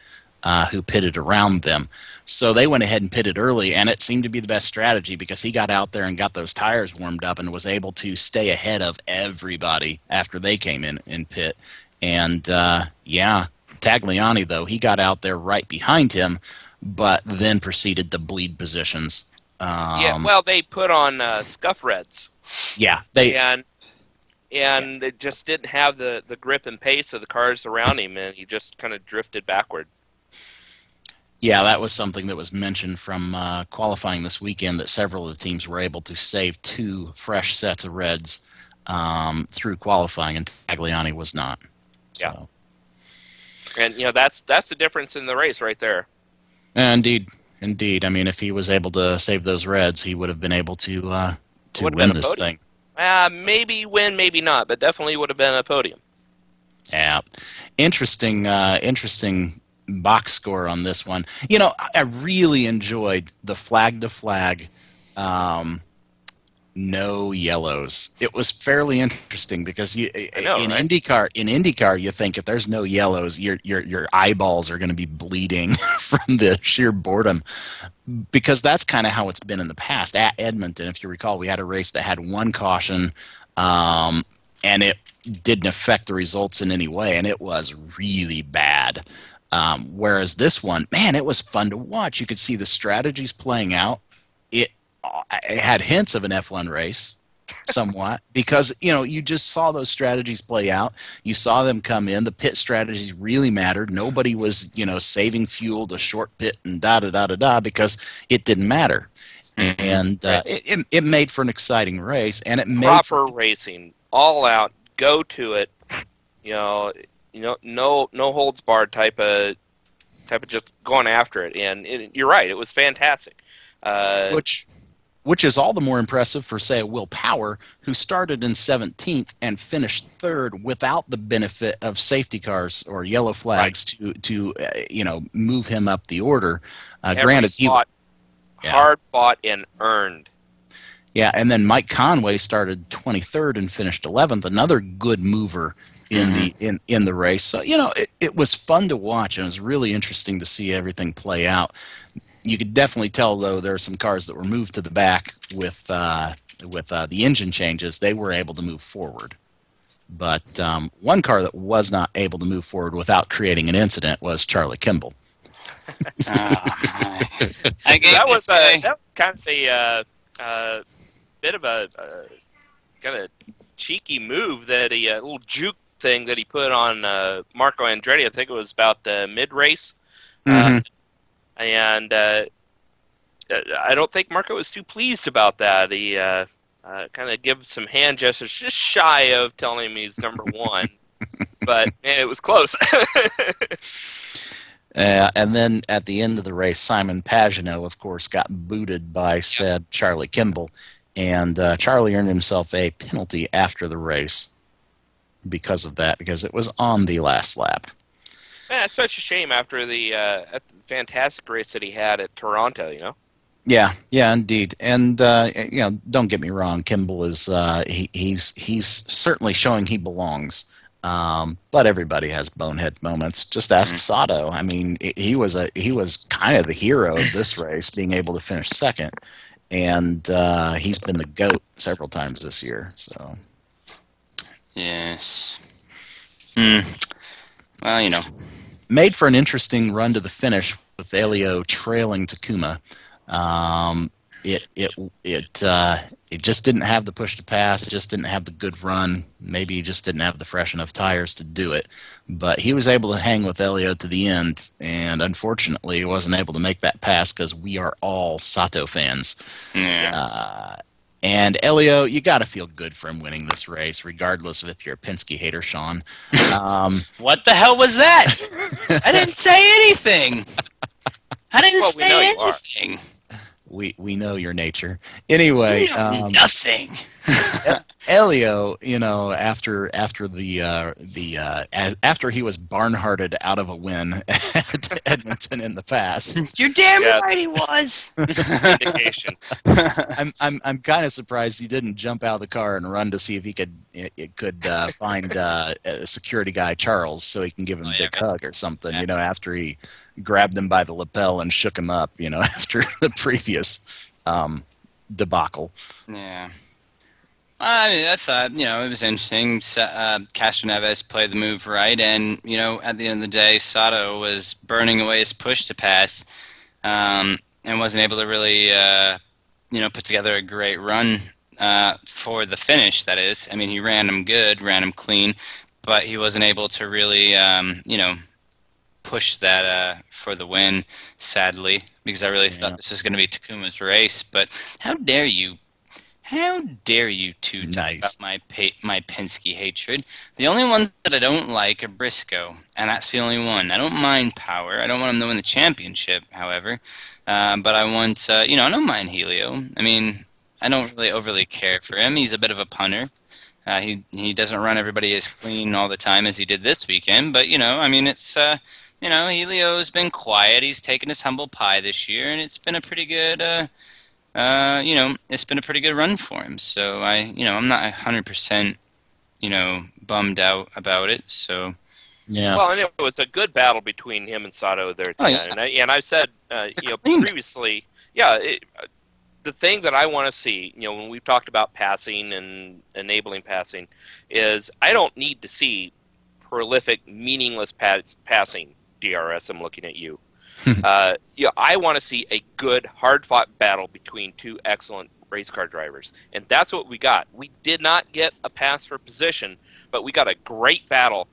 who pitted around them. So they went ahead and pitted early, and it seemed to be the best strategy because he got out there and got those tires warmed up and was able to stay ahead of everybody after they came in pit. And, Tagliani, though, he got out there right behind him, but then proceeded to bleed positions. They put on scuff reds. Yeah. And they just didn't have the grip and pace of the cars around him, and he just kind of drifted backward. Yeah, that was something that was mentioned from qualifying this weekend, that several of the teams were able to save 2 fresh sets of reds through qualifying, and Tagliani was not. Yeah. So. And, that's the difference in the race right there. Indeed. I mean, if he was able to save those reds, he would have been able to win this thing. Maybe win, maybe not, but definitely would have been a podium. Yeah. Interesting box score on this one. I really enjoyed the flag-to-flag no yellows. It was fairly interesting because IndyCar, you think if there's no yellows, your eyeballs are going to be bleeding from the sheer boredom, because that's kind of how it's been in the past. At Edmonton, if you recall, we had a race that had 1 caution, and it didn't affect the results in any way, and it was really bad. Whereas this one, man, it was fun to watch. You could see the strategies playing out. It had hints of an F1 race, somewhat, because you just saw those strategies play out. You saw them come in. The pit strategies really mattered. Nobody was saving fuel to short pit and da because it didn't matter. And it made for an exciting race, and it made proper racing, all out, go to it. No holds barred type of just going after it. And you're right, it was fantastic. Which is all the more impressive for, say, a Will Power, who started in 17th and finished 3rd without the benefit of safety cars or yellow flags to move him up the order. Granted, hard fought and earned. Yeah, and then Mike Conway started 23rd and finished 11th, another good mover in the race. So it was fun to watch, and it was really interesting to see everything play out. You could definitely tell, though, there are some cars that were moved to the back with the engine changes. They were able to move forward. But one car that was not able to move forward without creating an incident was Charlie Kimball. That was kind of a bit of a kind of cheeky move, that a little juke thing that he put on Marco Andretti. I think it was about mid-race. And I don't think Marco was too pleased about that. He kind of gives some hand gestures, just shy of telling him he's number one. But, man, it was close. And then at the end of the race, Simon Pagenaud, of course, got booted by said Charlie Kimball. And Charlie earned himself a penalty after the race because of that, because it was on the last lap. Man, it's such a shame after the fantastic race that he had at Toronto, Yeah, indeed. And don't get me wrong, Kimball is he's certainly showing he belongs. But everybody has bonehead moments. Just ask Sato. I mean, he was kind of the hero of this race, being able to finish 2nd, and he's been the GOAT several times this year. So. Yes. Well, Made for an interesting run to the finish with Elio trailing Takuma. It just didn't have the push to pass. It just didn't have the good run. Maybe he just didn't have the fresh enough tires to do it. But he was able to hang with Elio to the end, and unfortunately he wasn't able to make that pass because we are all Sato fans. Yes. And Elio, you got to feel good for him winning this race, regardless of if you're a Penske hater, Sean. What the hell was that? I didn't say anything. I didn't say anything. We know your nature. Anyway, nothing. Elio, after he was barnhearted out of a win at Edmonton in the past. You're damn right he was. Indication. I'm kind of surprised he didn't jump out of the car and run to see if he could find a security guy, Charles, so he can give him a big hug or something. Yeah. After he grabbed him by the lapel and shook him up. After the previous debacle. Yeah. I mean, I thought, it was interesting. Castro Neves played the move right, and, at the end of the day, Sato was burning away his push to pass, and wasn't able to really, put together a great run for the finish, that is. I mean, he ran him good, ran him clean, but he wasn't able to really, push that for the win, sadly, because I really thought this was going to be Takuma's race. But how dare you two talk about my Penske hatred? The only ones that I don't like are Briscoe, and that's the only one. I don't mind Power. I don't want him to win the championship, however. But I want, I don't mind Helio. I mean, I don't really overly care for him. He's a bit of a punter. He doesn't run everybody as clean all the time as he did this weekend. But, I mean, it's, Helio's been quiet. He's taken his humble pie this year, and it's been a pretty good, it's been a pretty good run for him. So I'm not 100%, bummed out about it. So. Yeah. Well, and it was a good battle between him and Sato there, too. And I've said, previously, the thing that I want to see, when we've talked about passing and enabling passing, is I don't need to see prolific, meaningless passing. DRS, I'm looking at you. I want to see a good, hard-fought battle between two excellent race car drivers, and that's what we got. We did not get a pass for position, but we got a great battle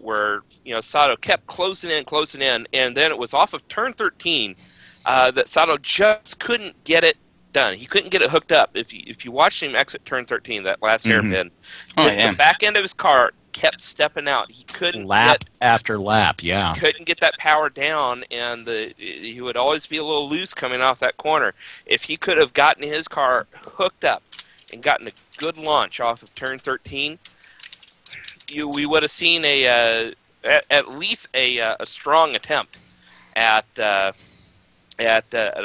where Sato kept closing in, and then it was off of turn 13 that Sato just couldn't get it done. He couldn't get it hooked up. If you watched him exit turn 13, that last hairpin, the back end of his car kept stepping out. He couldn't lap after lap, yeah. couldn't get that power down, and he would always be a little loose coming off that corner. If he could have gotten his car hooked up and gotten a good launch off of turn 13, we would have seen at least a strong attempt at a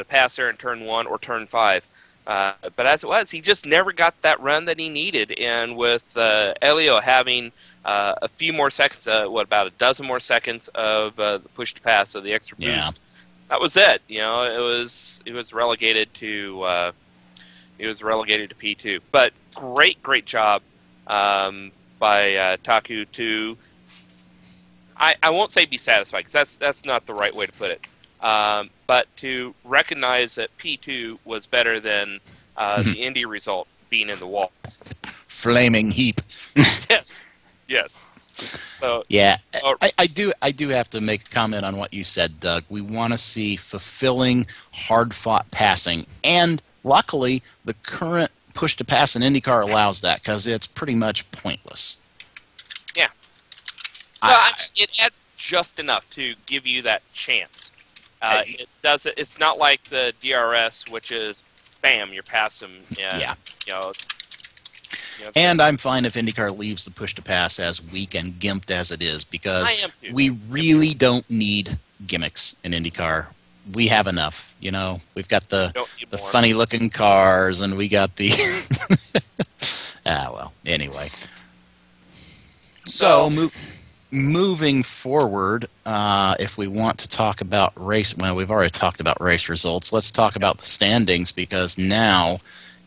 pass there in turn 1 or turn 5. But as it was, he just never got that run that he needed. And with Elio having a few more seconds, about a dozen more seconds of the push to pass, so the extra boost, that was it. You know, it was relegated to P2. But great job by Taku to, I won't say be satisfied, because that's not the right way to put it. But to recognize that P2 was better than the Indy result being in the wall. Flaming heap. Yes. So, yeah, I do have to make a comment on what you said, Doug. We want to see fulfilling, hard-fought passing, and luckily, the current push-to-pass in IndyCar allows that, because it's pretty much pointless. Yeah. It adds just enough to give you that chance. It does. It's not like the DRS, which is, bam, you're past them. Yeah. You know, and I'm fine if IndyCar leaves the push-to-pass as weak and gimped as it is, because we really don't need gimmicks in IndyCar. We have enough, you know. We've got the funny-looking cars, and we got the... well, anyway. So, moving forward, if we want to talk about race... Well, we've already talked about race results. Let's talk about the standings, because now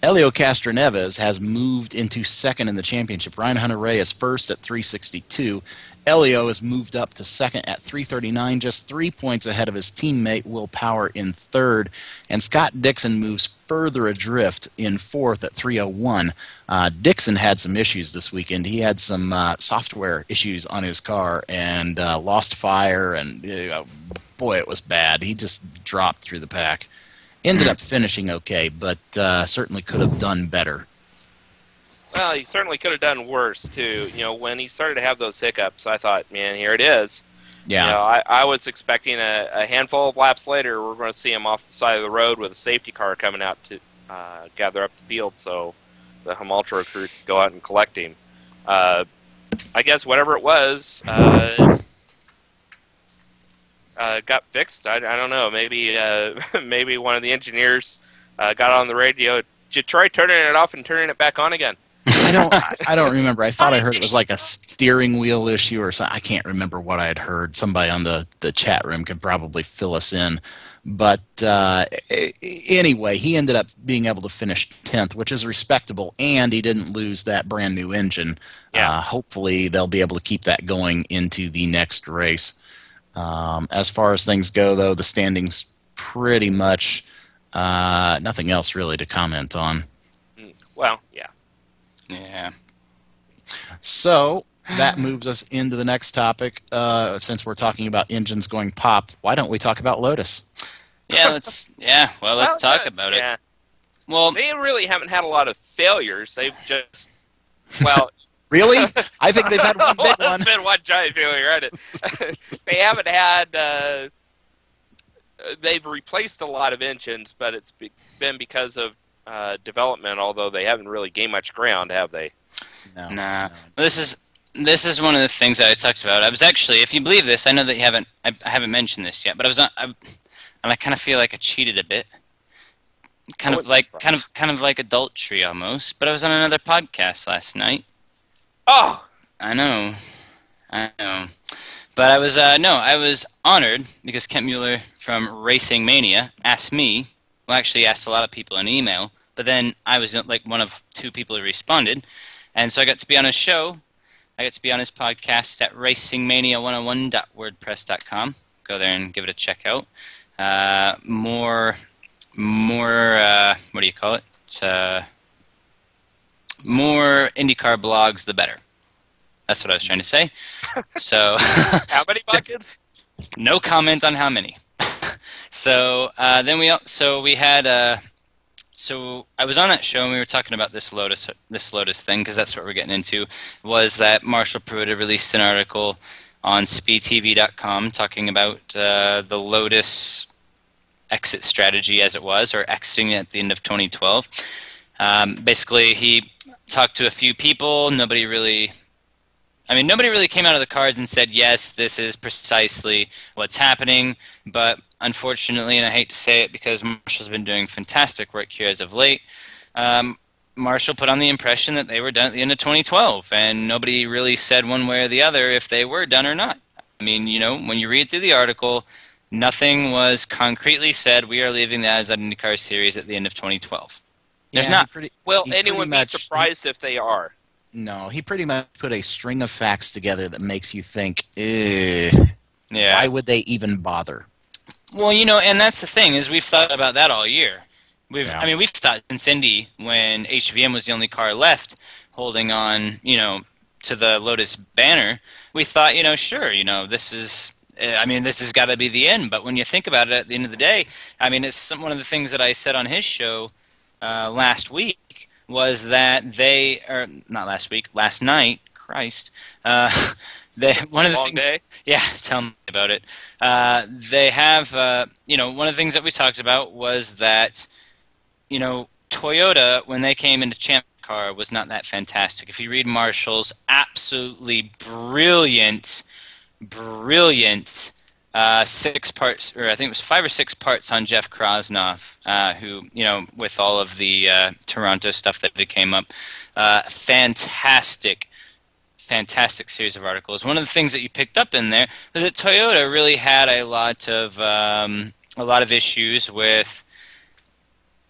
Elio Castroneves has moved into second in the championship. Ryan Hunter-Reay is first at 362. Elio has moved up to second at 339, just 3 points ahead of his teammate Will Power in third. And Scott Dixon moves further adrift in fourth at 301. Dixon had some issues this weekend. He had some software issues on his car and lost fire, and boy, it was bad. He just dropped through the pack. Ended up finishing okay, but certainly could have done better. Well, he certainly could have done worse, too. You know, when he started to have those hiccups, I thought, man, here it is. Yeah. You know, I was expecting a handful of laps later, we're going to see him off the side of the road with a safety car coming out to gather up the field so the Hamaltra crew could go out and collect him. I guess whatever it was got fixed. I don't know. Maybe maybe one of the engineers got on the radio. Did you try turning it off and turning it back on again? I don't remember. I thought I heard it was like a steering wheel issue or something. I can't remember what I had heard. Somebody on the chat room could probably fill us in. But anyway, he ended up being able to finish 10th, which is respectable, and he didn't lose that brand new engine. Yeah. Hopefully they'll be able to keep that going into the next race. As far as things go, though, the standings pretty much nothing else really to comment on. Well, yeah. Yeah. So that moves us into the next topic. Since we're talking about engines going pop, why don't we talk about Lotus? Yeah, let's talk about it. Well, they really haven't had a lot of failures. They've just, well... Really? I think they've had one big one. It's been one giant failure, right? They haven't had... they've replaced a lot of engines, but it's been because of development, although they haven't really gained much ground, have they? No. Nah. Well, this is one of the things that I talked about. I was actually, if you believe this, I know that I haven't mentioned this yet, but and I kind of feel like I cheated a bit. Kind of like adultery almost. But I was on another podcast last night. Oh, I know. But I was honored because Kent Mueller from Racing Mania asked me. Well, actually asked a lot of people in email, but then I was like one of two people who responded, and so I got to be on his show. I got to be on his podcast at racingmania101.wordpress.com. Go there and give it a check out. More. What do you call it? More IndyCar blogs, the better. That's what I was trying to say. So. How many buckets? No comment on how many. So then we had So I was on that show and we were talking about this Lotus thing, because that's what we're getting into. Was that Marshall Pruitt released an article on speedtv.com talking about the Lotus exit strategy as it was, or exiting at the end of 2012. Basically, he talked to a few people. Nobody really came out of the cards and said, yes, this is precisely what's happening. But unfortunately, and I hate to say it because Marshall's been doing fantastic work here as of late, Marshall put on the impression that they were done at the end of 2012, and nobody really said one way or the other if they were done or not. I mean, you know, when you read through the article, nothing was concretely said, we are leaving the Azad IndyCar Series at the end of 2012. There's not. Well, anyone would be surprised if they are. No, he pretty much put a string of facts together that makes you think, why would they even bother? Well, you know, and that's the thing, is we've thought about that all year. I mean, we've thought since Indy, when HVM was the only car left holding on, you know, to the Lotus banner, we thought, you know, sure, you know, this has got to be the end. But when you think about it, at the end of the day, I mean, it's one of the things that I said on his show last week, was that they, or not last week, last night, Christ, one of the things, day? Yeah, tell me about it. They have, you know, one of the things that we talked about was that, you know, Toyota, when they came into Champ Car, was not that fantastic. If you read Marshall's absolutely brilliant 6 parts, or I think it was 5 or 6 parts on Jeff Krosnoff, who, you know, with all of the Toronto stuff that came up, fantastic series of articles. One of the things that you picked up in there was that Toyota really had a lot of issues with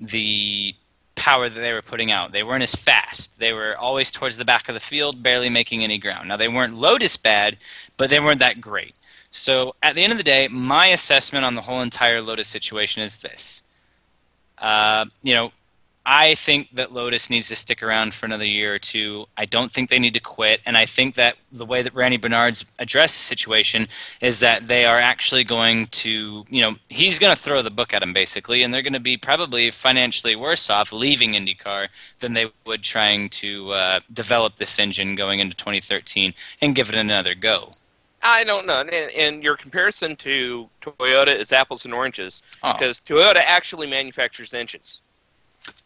the power that they were putting out. They weren't as fast. They were always towards the back of the field, barely making any ground. Now, they weren't Lotus bad, but they weren't that great. So, at the end of the day, my assessment on the whole entire Lotus situation is this. You know, I think that Lotus needs to stick around for another year or two. I don't think they need to quit, and I think that the way that Randy Bernard's addressed the situation is that they are actually going to, you know, he's going to throw the book at them, basically, and they're going to be probably financially worse off leaving IndyCar than they would trying to develop this engine going into 2013 and give it another go. I don't know, and your comparison to Toyota is apples and oranges, because Toyota actually manufactures engines.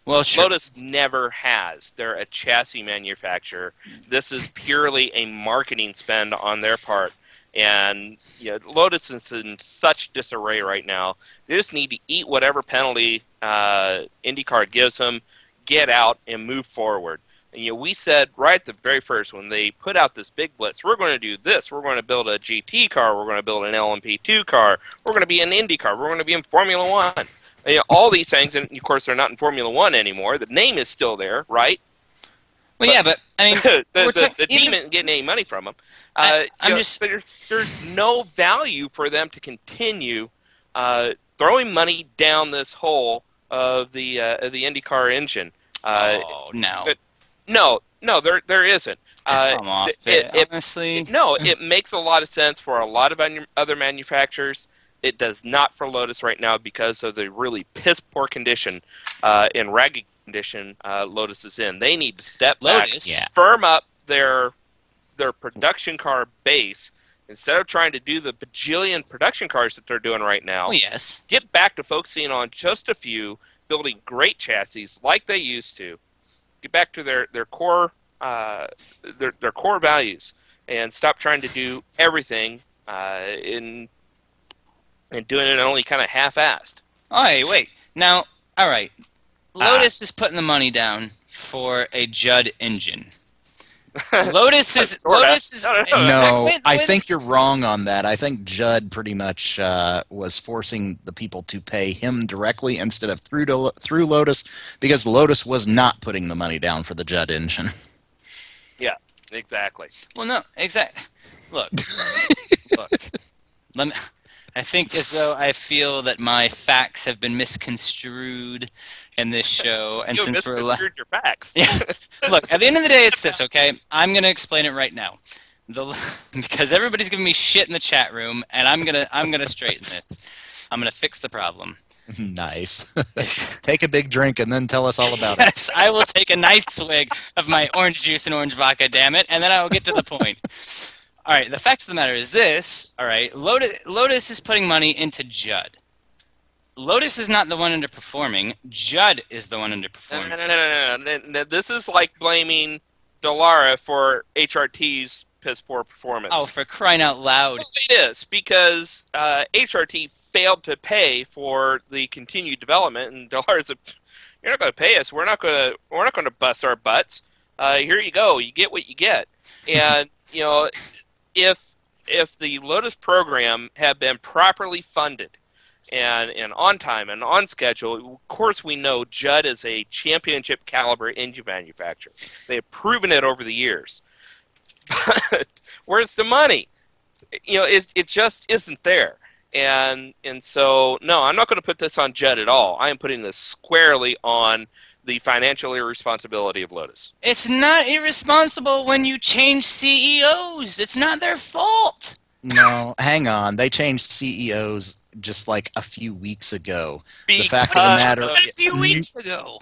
Well, sure. Lotus never has. They're a chassis manufacturer. This is purely a marketing spend on their part. And you know, Lotus is in such disarray right now. They just need to eat whatever penalty IndyCar gives them, get out, and move forward. And, you know, we said right at the very first, when they put out this big blitz, we're going to do this. We're going to build a GT car. We're going to build an LMP2 car. We're going to be in IndyCar. We're going to be in Formula One. You know, all these things, and of course they're not in Formula One anymore. The name is still there, right? Well, yeah, but I mean, the team isn't getting any money from them. There's no value for them to continue throwing money down this hole of the IndyCar engine. No, there isn't. Come off honestly. It makes a lot of sense for a lot of other manufacturers. It does not for Lotus right now because of the really piss-poor condition and ragged condition Lotus is in. They need to step back, firm up their production car base, instead of trying to do the bajillion production cars that they're doing right now. Get back to focusing on just a few, building great chassis like they used to. Get back to their core core values, and stop trying to do everything and doing it only kind of half-assed. Oh, hey, wait. Now, all right. Lotus is putting the money down for a Judd engine. Lotus is... No, I think you're wrong on that. I think Judd pretty much was forcing the people to pay him directly instead of through Lotus, because Lotus was not putting the money down for the Judd engine. Yeah, exactly. Well, no, exactly. Look. Let me... I think as though I feel that my facts have been misconstrued in this show, and since we're misconstrued your facts. Yeah. Look, at the end of the day, it's this, okay? I'm going to explain it right now, because everybody's giving me shit in the chat room, and I'm gonna straighten this. I'm gonna fix the problem. Nice. Take a big drink and then tell us all about it. Yes, I will take a nice swig of my orange juice and orange vodka, damn it, and then I will get to the point. All right, the fact of the matter is this. All right, Lotus is putting money into Judd. Lotus is not the one underperforming. Judd is the one underperforming. No. This is like blaming Dallara for HRT's piss poor performance. Oh, for crying out loud! Well, it is because HRT failed to pay for the continued development, and Dallara said, "You're not going to pay us. We're not going to bust our butts. Here you go. You get what you get." And you know, if the Lotus program had been properly funded and on time and on schedule, of course we know Judd is a championship caliber engine manufacturer. They have proven it over the years. But where's the money? You know, it just isn't there. And so, no, I'm not going to put this on Judd at all. I am putting this squarely on the financial irresponsibility of Lotus. It's not irresponsible when you change CEOs. It's not their fault. No, hang on. They changed CEOs just like a few weeks ago. Because the fact of the matter, A few weeks ago.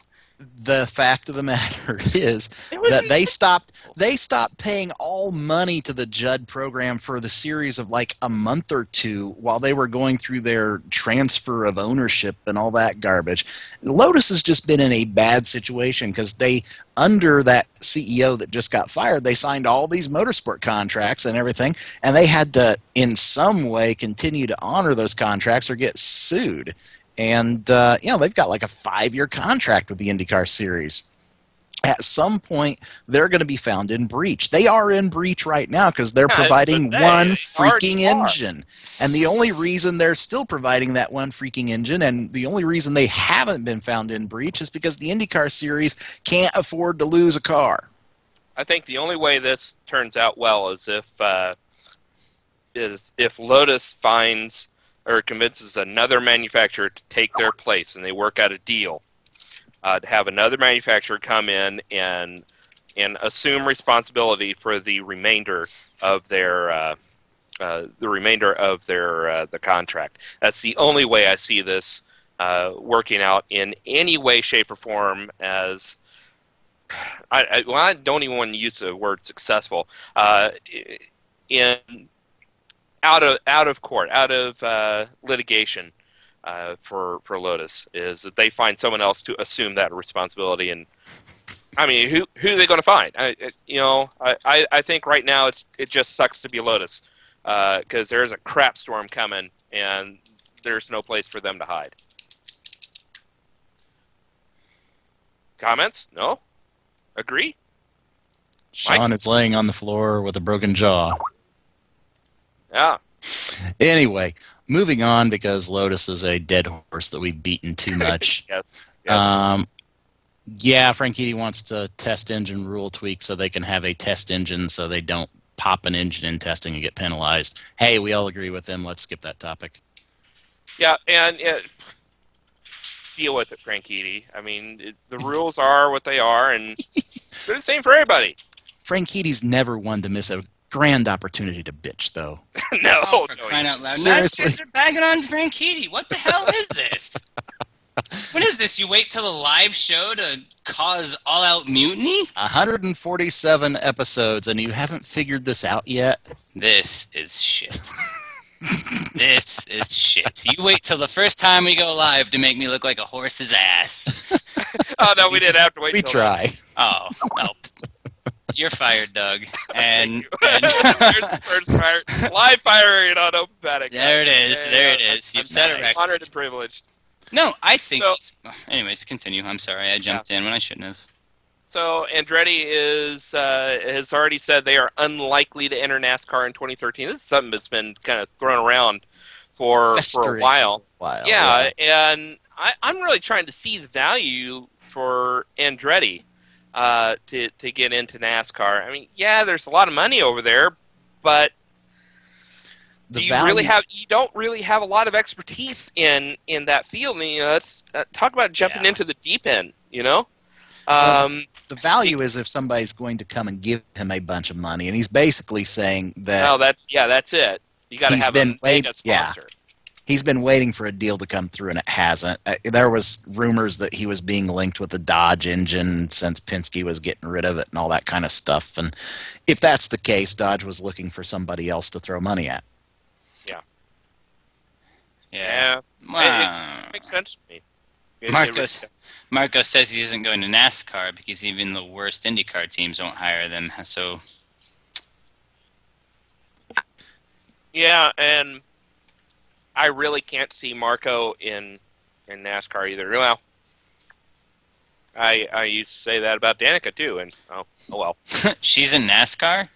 The fact of the matter is that they stopped paying all money to the Judd program for the series of like a month or two while they were going through their transfer of ownership and all that garbage. Lotus has just been in a bad situation because they, under that CEO that just got fired, they signed all these motorsport contracts and everything, and they had to in some way continue to honor those contracts or get sued. And, you know, they've got like a 5-year contract with the IndyCar Series. At some point, they're going to be found in breach. They are in breach right now because they're providing one freaking engine. And the only reason they're still providing that one freaking engine, and the only reason they haven't been found in breach, is because the IndyCar Series can't afford to lose a car. I think the only way this turns out well is if Lotus finds or convinces another manufacturer to take their place, and they work out a deal to have another manufacturer come in and assume responsibility for the remainder of their the contract. That's the only way I see this working out in any way, shape, or form. As I don't even want to use the word successful. Out of court, out of litigation for Lotus, is that they find someone else to assume that responsibility. And I mean, who are they going to find? I think right now it just sucks to be Lotus because there's a crap storm coming and there's no place for them to hide. Comments? No? Agree? Sean Mike? is laying on the floor with a broken jaw. Yeah. Anyway, moving on because Lotus is a dead horse that we've beaten too much. Yes. Yeah, Franchitti wants to test engine rule tweak so they can have a test engine so they don't pop an engine in testing and get penalized. Hey, we all agree with them. Let's skip that topic. Yeah, and deal with it, Franchitti. I mean, the rules are what they are, and they're the same for everybody. Franchitti's never one to miss a grand opportunity to bitch, though. No, For crying out loud. Seriously. Now kids are bagging on Franchitti. What the hell is this? What is this? You wait till the live show to cause all-out mutiny? 147 episodes, and you haven't figured this out yet? This is shit. This is shit. You wait till the first time we go live to make me look like a horse's ass. Oh, no, we didn't have to wait We till try. Oh, well. You're fired, Doug. And, There's the first fire. Live firing on OpenPaddock. There it is. There it is. You've set a record. Honored and privileged. No, I think... So- anyways, continue. I'm sorry. I jumped in when I shouldn't have. So Andretti has already said they are unlikely to enter NASCAR in 2013. This is something that's been kind of thrown around for a while. Yeah, and I'm really trying to see the value for Andretti to get into NASCAR. I mean, yeah, there's a lot of money over there, but you don't really have a lot of expertise in that field. I mean, let's talk about jumping into the deep end, you know? The value is if somebody's going to come and give him a bunch of money, and he's basically saying that... No, that's it. You got to have a mega sponsor. He's been waiting for a deal to come through, and it hasn't. There was rumors that he was being linked with the Dodge engine since Penske was getting rid of it and all that kind of stuff. And if that's the case, Dodge was looking for somebody else to throw money at. Yeah. Yeah. It makes sense to me. Marco says he isn't going to NASCAR because even the worst IndyCar teams won't hire them. So. Yeah, and I really can't see Marco in NASCAR either. Well, I used to say that about Danica too, and oh well. She's in NASCAR?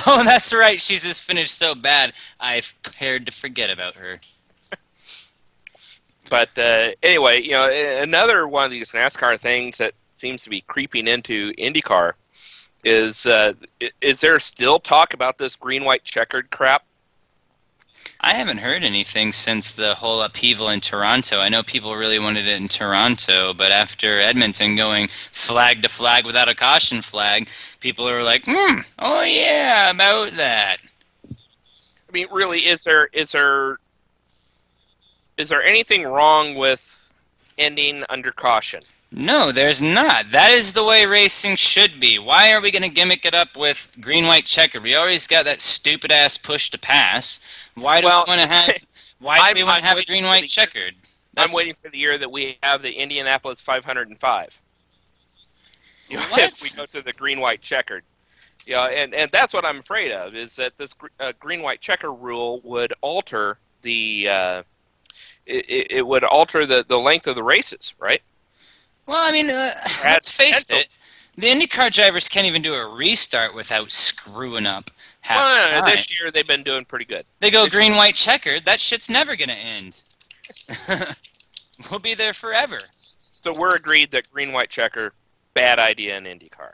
Oh, that's right. She's just finished so bad, I've prepared to forget about her. But anyway, you know, another one of these NASCAR things that seems to be creeping into IndyCar is there still talk about this green-white checkered crap? I haven't heard anything since the whole upheaval in Toronto. I know people really wanted it in Toronto, but after Edmonton going flag to flag without a caution flag, people are like, oh yeah, about that. I mean, really, is there anything wrong with ending under caution? No, there's not. That is the way racing should be. Why are we going to gimmick it up with green-white checkered? We always got that stupid-ass push to pass. Why do we want to have? Why do we want to have a green-white checkered? I'm waiting for the year that we have the Indianapolis 505. What? If we go to the green-white checkered. Yeah, and that's what I'm afraid of, is that this green-white checker rule would alter the it would alter the length of the races, right? Well, I mean, let's face it. The IndyCar drivers can't even do a restart without screwing up half the time. This year they've been doing pretty good. They go green-white checkered. That shit's never going to end. We'll be there forever. So we're agreed that green-white checker, bad idea in IndyCar.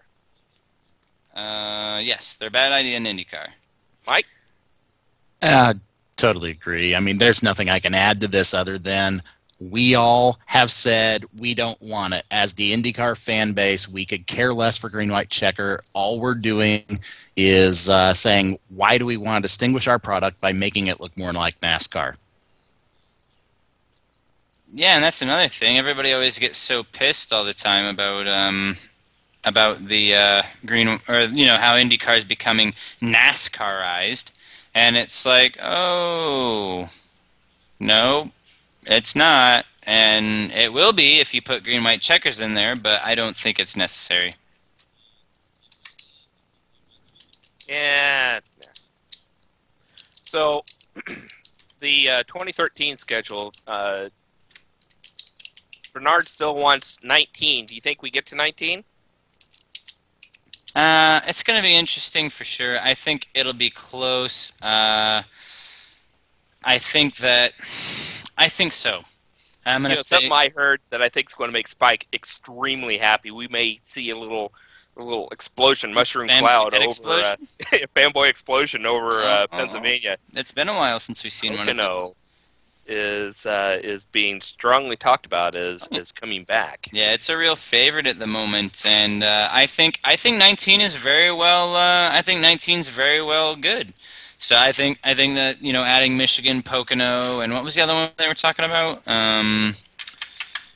Yes, they're a bad idea in IndyCar. Mike? Totally agree. I mean, there's nothing I can add to this other than we all have said we don't want it. As the IndyCar fan base, we could care less for green-white checker. All we're doing is saying, why do we want to distinguish our product by making it look more like NASCAR? Yeah, and that's another thing. Everybody always gets so pissed all the time about the green, or you know, how IndyCar is becoming NASCArized, and it's like, oh, no. It's not, and it will be if you put green-white checkers in there, but I don't think it's necessary. Yeah. So, the 2013 schedule, Bernard still wants 19. Do you think we get to 19? It's going to be interesting for sure. I think it'll be close. I think so. I'm going to say something I heard that I think is going to make Spike extremely happy. We may see a little explosion, mushroom cloud over a fanboy explosion over Pennsylvania. It's been a while since we've seen one of those. Is being strongly talked about as coming back. Yeah, it's a real favorite at the moment, and I think 19 is very well. I think 19 is very well good. So I think that, you know, adding Michigan, Pocono, and what was the other one they were talking about?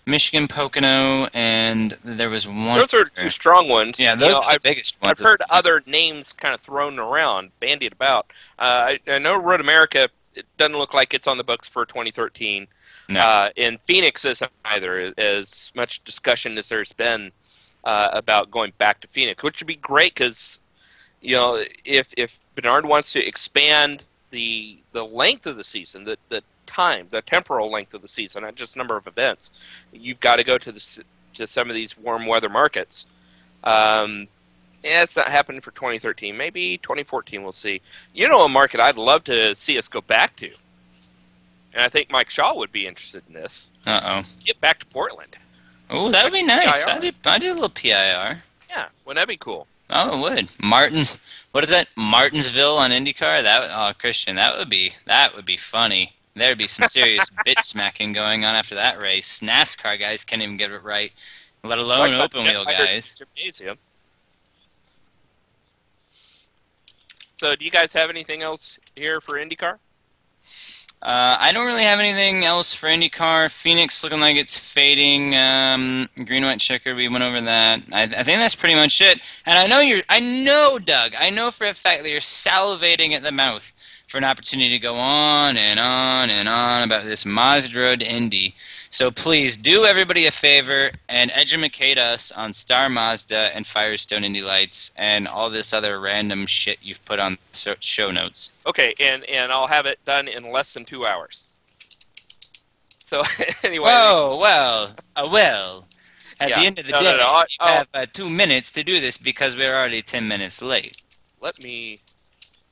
Michigan, Pocono, and there was one. Those are two strong ones. Yeah, those are the biggest ones. I've heard other names kind of thrown around, bandied about. I know Road America, it doesn't look like it's on the books for 2013. No. And Phoenix isn't either. As much discussion as there's been about going back to Phoenix, which would be great because, you know, if Bernard wants to expand the length of the season, the time, the temporal length of the season, not just number of events, you've got to go to some of these warm weather markets. Yeah, it's not happening for 2013. Maybe 2014 we'll see. You know, a market I'd love to see us go back to, and I think Mike Shaw would be interested in this. Get back to Portland. Oh, that would be nice. I'd do a little PIR. Yeah, wouldn't that be cool? Oh, it would. What is that? Martinsville on IndyCar? Christian, that would be funny. There'd be some serious bit smacking going on after that race. NASCAR guys can't even get it right, let alone open wheel guys. Gymnasium. So, do you guys have anything else here for IndyCar? I don't really have anything else for IndyCar. Phoenix looking like it's fading. Green white checker, we went over that. I think that's pretty much it. And I know, Doug, I know for a fact that you're salivating at the mouth for an opportunity to go on and on and on about this Mazda Road to Indy. So please do everybody a favor and educate us on Star Mazda and Firestone Indy Lights and all this other random shit you've put on show notes. Okay, and I'll have it done in less than 2 hours. So anyway. Oh, well. At Yeah, the end of the no, day, no, no, you have 2 minutes to do this because we're already 10 minutes late. Let me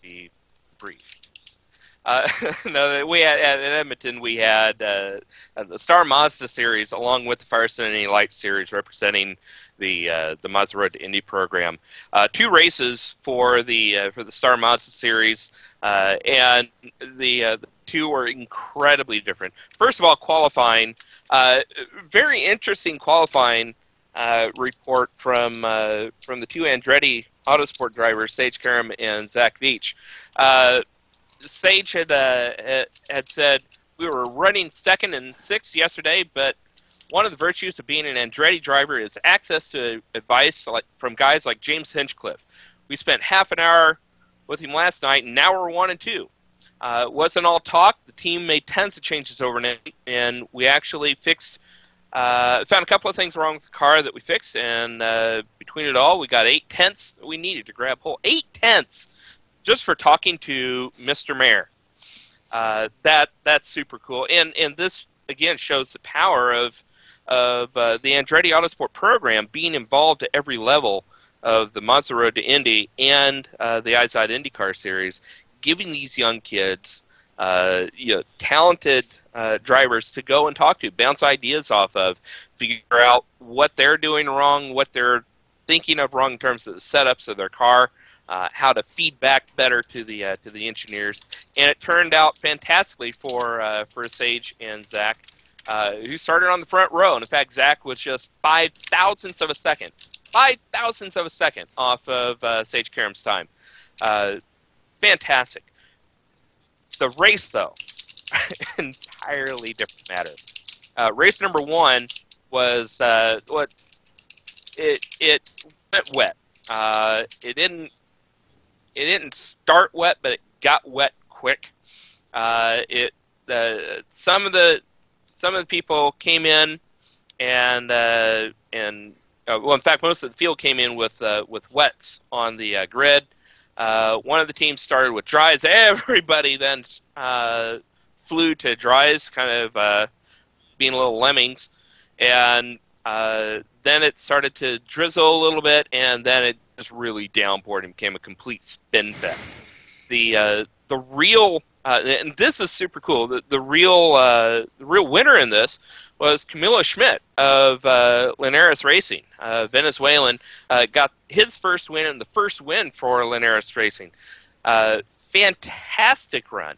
be brief. No, we had at Edmonton. We had the Star Mazda series, along with the Firestone Indy Lights series, representing the Mazda Road to Indy program. 2 races for the Star Mazda series, and the 2 were incredibly different. First of all, qualifying, very interesting qualifying report from the 2 Andretti Autosport drivers, Sage Karam and Zach Veach. Sage had said we were running 2nd and 6th yesterday, but one of the virtues of being an Andretti driver is access to advice from guys like James Hinchcliffe. We spent half an hour with him last night, and now we're 1 and 2. It wasn't all talk. The team made tons of changes overnight, and we actually found a couple of things wrong with the car that we fixed, and between it all, we got 8/10 that we needed to grab hold. 8/10 just for talking to Mr. Mayor. That's super cool, and this again shows the power of the Andretti Autosport program being involved at every level of the Mazda Road to Indy and the IZOD IndyCar series, giving these young kids, talented drivers to go and talk to, bounce ideas off of, figure out what they're doing wrong, what they're thinking of wrong in terms of the setups of their car. How to feed back better to the engineers, and it turned out fantastically for Sage and Zach, who started on the front row. And in fact, Zach was just 0.005 of a second, off of Sage Karam's time. Fantastic. The race, though, entirely different matter. Race number 1 was it went wet. It didn't start wet, but it got wet quick. Some of the people came in, and well, in fact, most of the field came in with wets on the grid. One of the teams started with dries. Everybody then flew to dries, kind of being little lemmings, and then it started to drizzle a little bit, and then it just really downpoured and became a complete spin fest. The real and this is super cool. The real winner in this was Camilo Schmidt of Linares Racing, Venezuelan. Got his first win and the first win for Linares Racing. Fantastic run.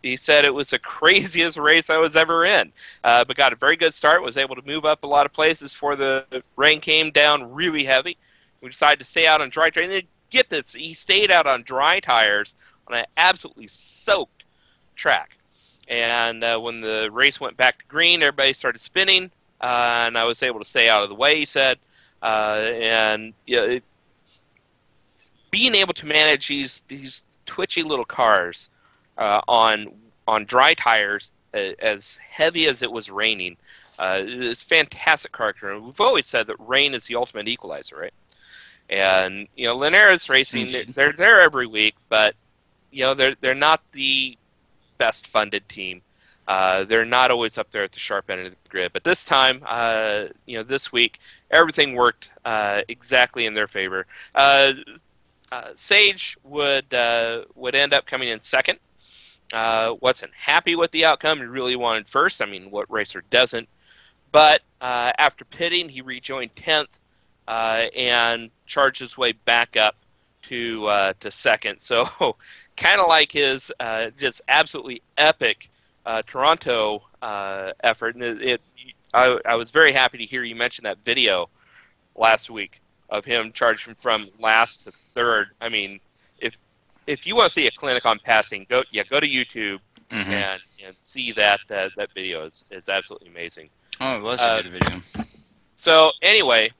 He said it was the craziest race I was ever in, but got a very good start, was able to move up a lot of places before the rain came down really heavy. We decided to stay out on dry tires. And get this, he stayed out on dry tires on an absolutely soaked track. And when the race went back to green, everybody started spinning, and I was able to stay out of the way, he said. And being able to manage these twitchy little cars on dry tires, as heavy as it was raining, is fantastic character. And we've always said that rain is the ultimate equalizer, right? And Linares Racing, they're there every week, but they're not the best funded team. They're not always up there at the sharp end of the grid. But this time, this week, everything worked exactly in their favor. Sage would end up coming in second. Wasn't happy with the outcome. He really wanted first. I mean, what racer doesn't? But after pitting, he rejoined 10th and charged his way back up to second. So kind of like his just absolutely epic Toronto effort. And I was very happy to hear you mention that video last week of him charging from last to third. I mean, if you want to see a clinic on passing, go to YouTube Mm-hmm. and see that that video. It's absolutely amazing. Oh, it was a good video. So anyway,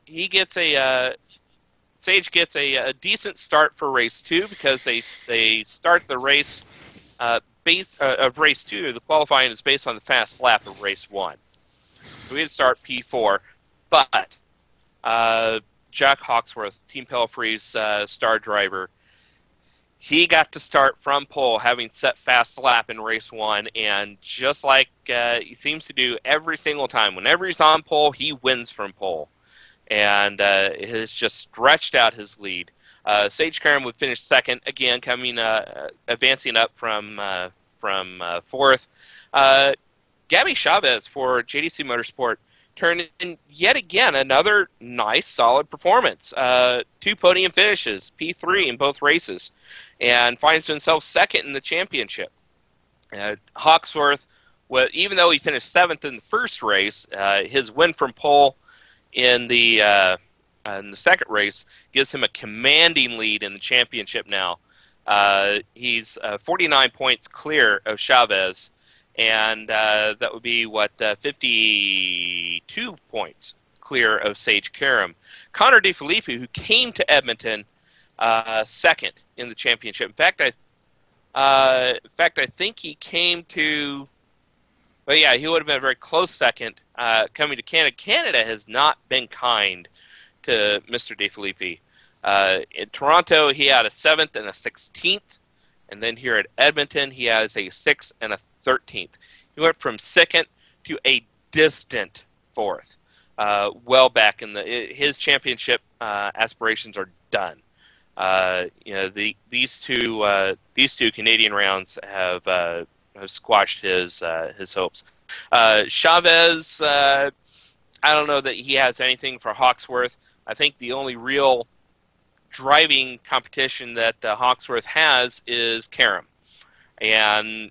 he gets Sage gets a decent start for race 2 because they start the race of race 2. The qualifying is based on the fast lap of race 1. So we had to start P4, but Jack Hawksworth, Team Pelfrey's star driver, he got to start from pole, having set fast lap in race 1, and just like he seems to do every single time, whenever he's on pole, he wins from pole, and has just stretched out his lead. Sage Karam would finish second, again advancing up from fourth. Gabby Chavez for JDC Motorsport turned in yet again another nice, solid performance. 2 podium finishes, P3 in both races, and finds himself second in the championship. Hawksworth, even though he finished 7th in the first race, his win from pole in the second race gives him a commanding lead in the championship now. He's 49 points clear of Chavez, and that would be, 52 points clear of Sage Karam. Connor DeFilippi, who came to Edmonton second in the championship. In fact, I think he came to... But yeah, he would have been a very close second coming to Canada. Canada has not been kind to Mr. DeFilippi. In Toronto, he had a 7th and a 16th. And then here at Edmonton, he has a 6th and a 13th. He went from second to a distant 4th. Well back in his championship aspirations are done. These two Canadian rounds have squashed his hopes. Chavez, I don't know that he has anything for Hawksworth. I think the only real driving competition that Hawksworth has is Karam, and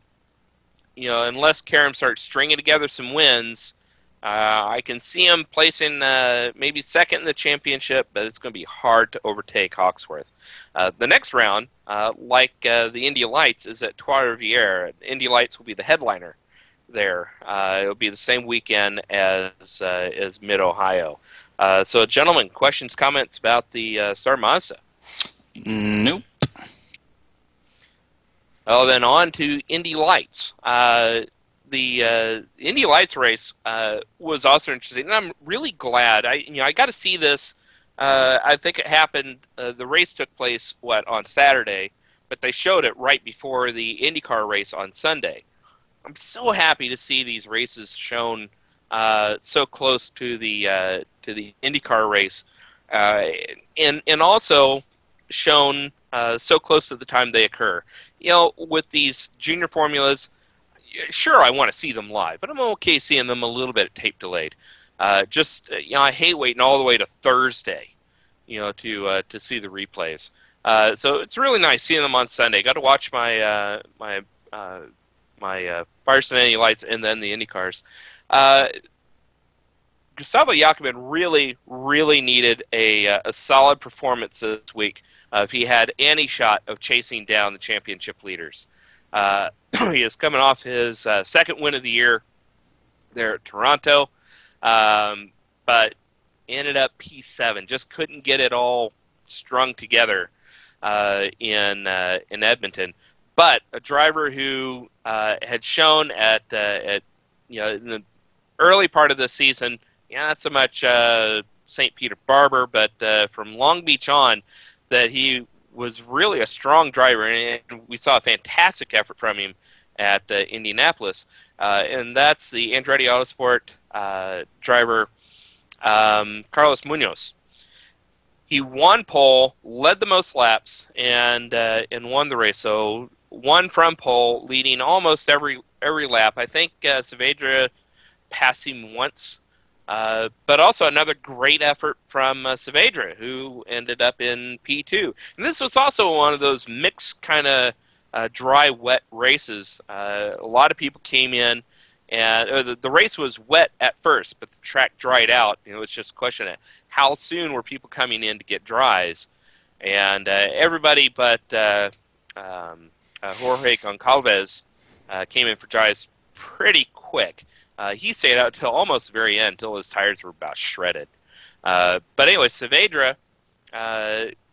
unless Karam starts stringing together some wins, I can see him placing maybe second in the championship, but it's going to be hard to overtake Hawksworth. The next round, like the Indy Lights, is at Trois-Rivières. Indy Lights will be the headliner there. It'll be the same weekend as Mid-Ohio. So, gentlemen, questions, comments about the Star Mazda? Nope. Well, then on to Indy Lights. The Indy Lights race was also interesting, and I'm really glad. I got to see this. I think it happened. The race took place on Saturday, but they showed it right before the IndyCar race on Sunday. I'm so happy to see these races shown so close to the IndyCar race, and also shown so close to the time they occur. With these junior formulas, sure, I want to see them live, but I'm okay seeing them a little bit tape delayed. I hate waiting all the way to Thursday, to see the replays. So it's really nice seeing them on Sunday. Got to watch my Firestone Indy Lights and then the IndyCars. Gustavo Jacobin really, really needed a solid performance this week if he had any shot of chasing down the championship leaders. He is coming off his second win of the year there at Toronto, but ended up P7. Just couldn't get it all strung together in Edmonton. But a driver who had shown in the early part of the season, not so much St. Peter Barber, but from Long Beach on, that he was really a strong driver, and we saw a fantastic effort from him at Indianapolis, and that's the Andretti Autosport driver Carlos Munoz. He won pole, led the most laps, and won the race. So won from pole, leading almost every lap. I think Saavedra passed him once. But also another great effort from Saavedra, who ended up in P2. And this was also one of those mixed kind of dry, wet races. A lot of people came in, and the race was wet at first, but the track dried out. It's just a question of how soon were people coming in to get dries. And everybody but Jorge Goncalves came in for dries pretty quick. He stayed out till almost the very end, until his tires were about shredded. But anyway, Saavedra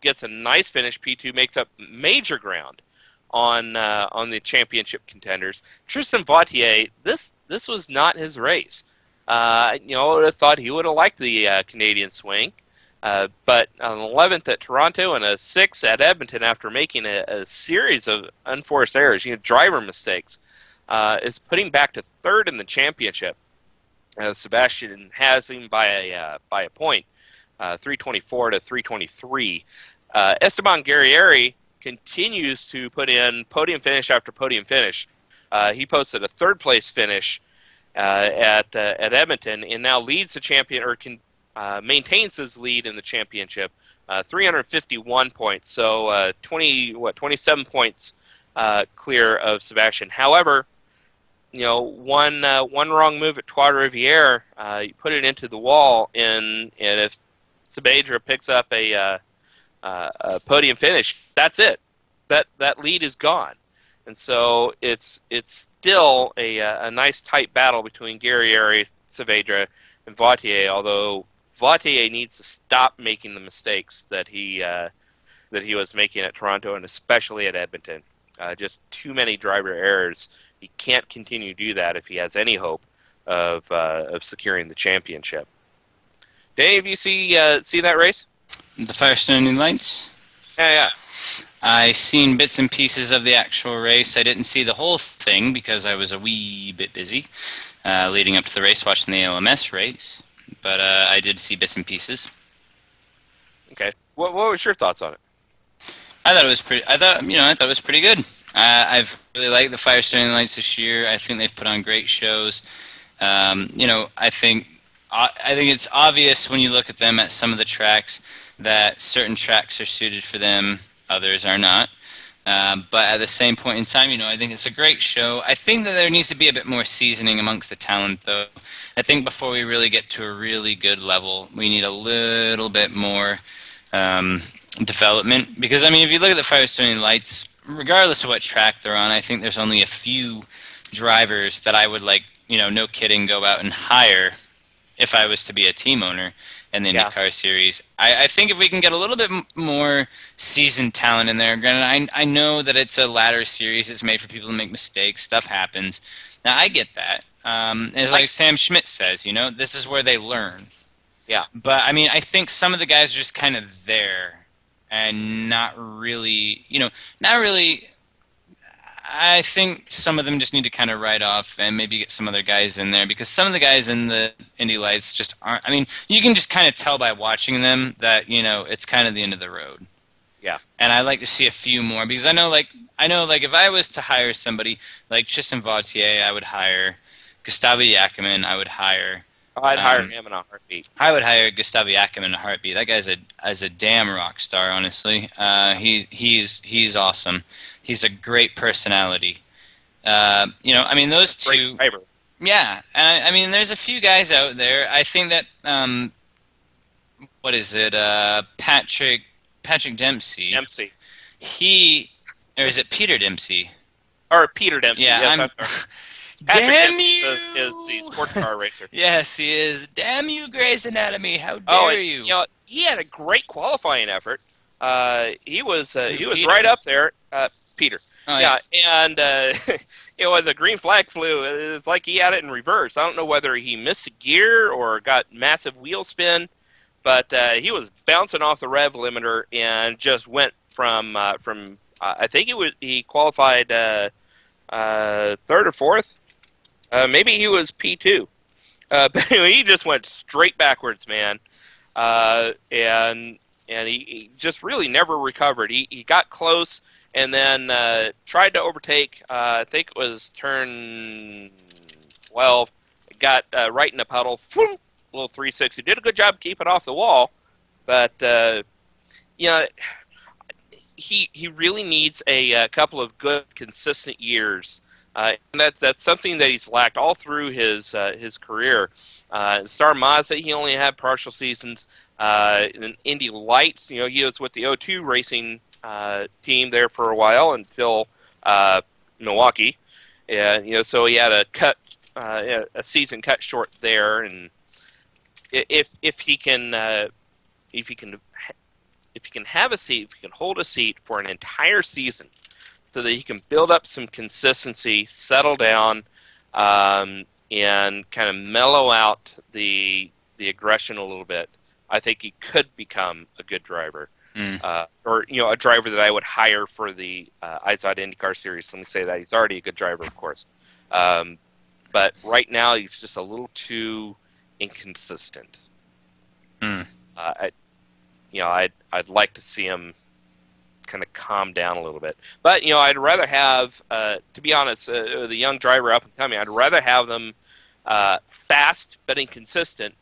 gets a nice finish. P2 makes up major ground on the championship contenders. Tristan Vautier, this was not his race. I would have thought he would have liked the Canadian swing. But an 11th at Toronto and a 6th at Edmonton after making a series of unforced errors, driver mistakes, is putting back to 3rd in the championship. Sebastian has him by a point, 324 to 323. Esteban Guerrieri continues to put in podium finish after podium finish. He posted a 3rd place finish at Edmonton and now leads the champion, or maintains his lead in the championship, 351 points. So 27 points clear of Sebastian. However, one wrong move at Trois Rivières, you put it into the wall, and if Saavedra picks up a podium finish, that's it. That lead is gone, and so it's still a nice tight battle between Guerrieri, Saavedra, and Vautier. Although Vautier needs to stop making the mistakes that he was making at Toronto and especially at Edmonton. Just too many driver errors. He can't continue to do that if he has any hope of securing the championship. Did any of you see that race? The Firestone Lights? Yeah. I seen bits and pieces of the actual race. I didn't see the whole thing because I was a wee bit busy leading up to the race, watching the LMS race. But I did see bits and pieces. Okay. What was your thoughts on it? I thought it was pretty. I thought it was pretty good. I've really liked the Firestone Lights this year. I think they've put on great shows. I think it's obvious when you look at them at some of the tracks that certain tracks are suited for them, others are not. But at the same point in time, I think it's a great show. I think that there needs to be a bit more seasoning amongst the talent, though. I think before we really get to a really good level, we need a little bit more development. Because, if you look at the Firestone Lights, regardless of what track they're on, I think there's only a few drivers that I would, no kidding, go out and hire if I was to be a team owner in the IndyCar series. I think if we can get a little bit more seasoned talent in there, granted, I know that it's a ladder series, it's made for people to make mistakes, stuff happens. Now, I get that. It's like Sam Schmidt says, this is where they learn. Yeah. But, I think some of the guys are just kind of there and not really, I think some of them just need to kind of write off and maybe get some other guys in there, because some of the guys in the Indy Lights just aren't. You can just kind of tell by watching them that it's kind of the end of the road. Yeah. And I'd like to see a few more, because I know if I was to hire somebody like Tristan Vautier, I would hire Gustavo Yakiman. I would hire. I'd hire him in a heartbeat. I would hire Gustavo Yakiman in a heartbeat. That guy's a damn rock star, honestly. He's awesome. He's a great personality. Those two. Driver. Yeah, and there's a few guys out there. I think that what is it? Patrick Dempsey. Dempsey. Or is it Peter Dempsey? Or Peter Dempsey. Yeah, yes, damn you! Is the sports car racer. Yes, he is. Damn you, Grey's Anatomy! How dare you? He had a great qualifying effort. He was Peter? right up there. Peter. Oh, yeah, and the green flag flew. It's like he had it in reverse. I don't know whether he missed a gear or got massive wheel spin, but he was bouncing off the rev limiter and just went from I think he qualified 3rd or 4th. Maybe he was P2. But anyway, he just went straight backwards, man. And he just really never recovered. He got close and then tried to overtake. I think it was turn 12. Got right in the puddle. Little 360. Did a good job keeping off the wall. But, he really needs a couple of good, consistent years. And that's something that he's lacked all through his career. Star Mazda, he only had partial seasons. In Indy Lights, he was with the O2 Racing team there for a while until Milwaukee, and so he had a season cut short there. And if he can have a seat, if he can hold a seat for an entire season, so that he can build up some consistency, settle down, and kind of mellow out the aggression a little bit, I think he could become a good driver. Or a driver that I would hire for the IZOD IndyCar Series. Let me say that he's already a good driver, of course, but right now he's just a little too inconsistent. I'd like to see him kind of calm down a little bit. But I'd rather have, to be honest, the young driver up and coming, I'd rather have them fast but inconsistent,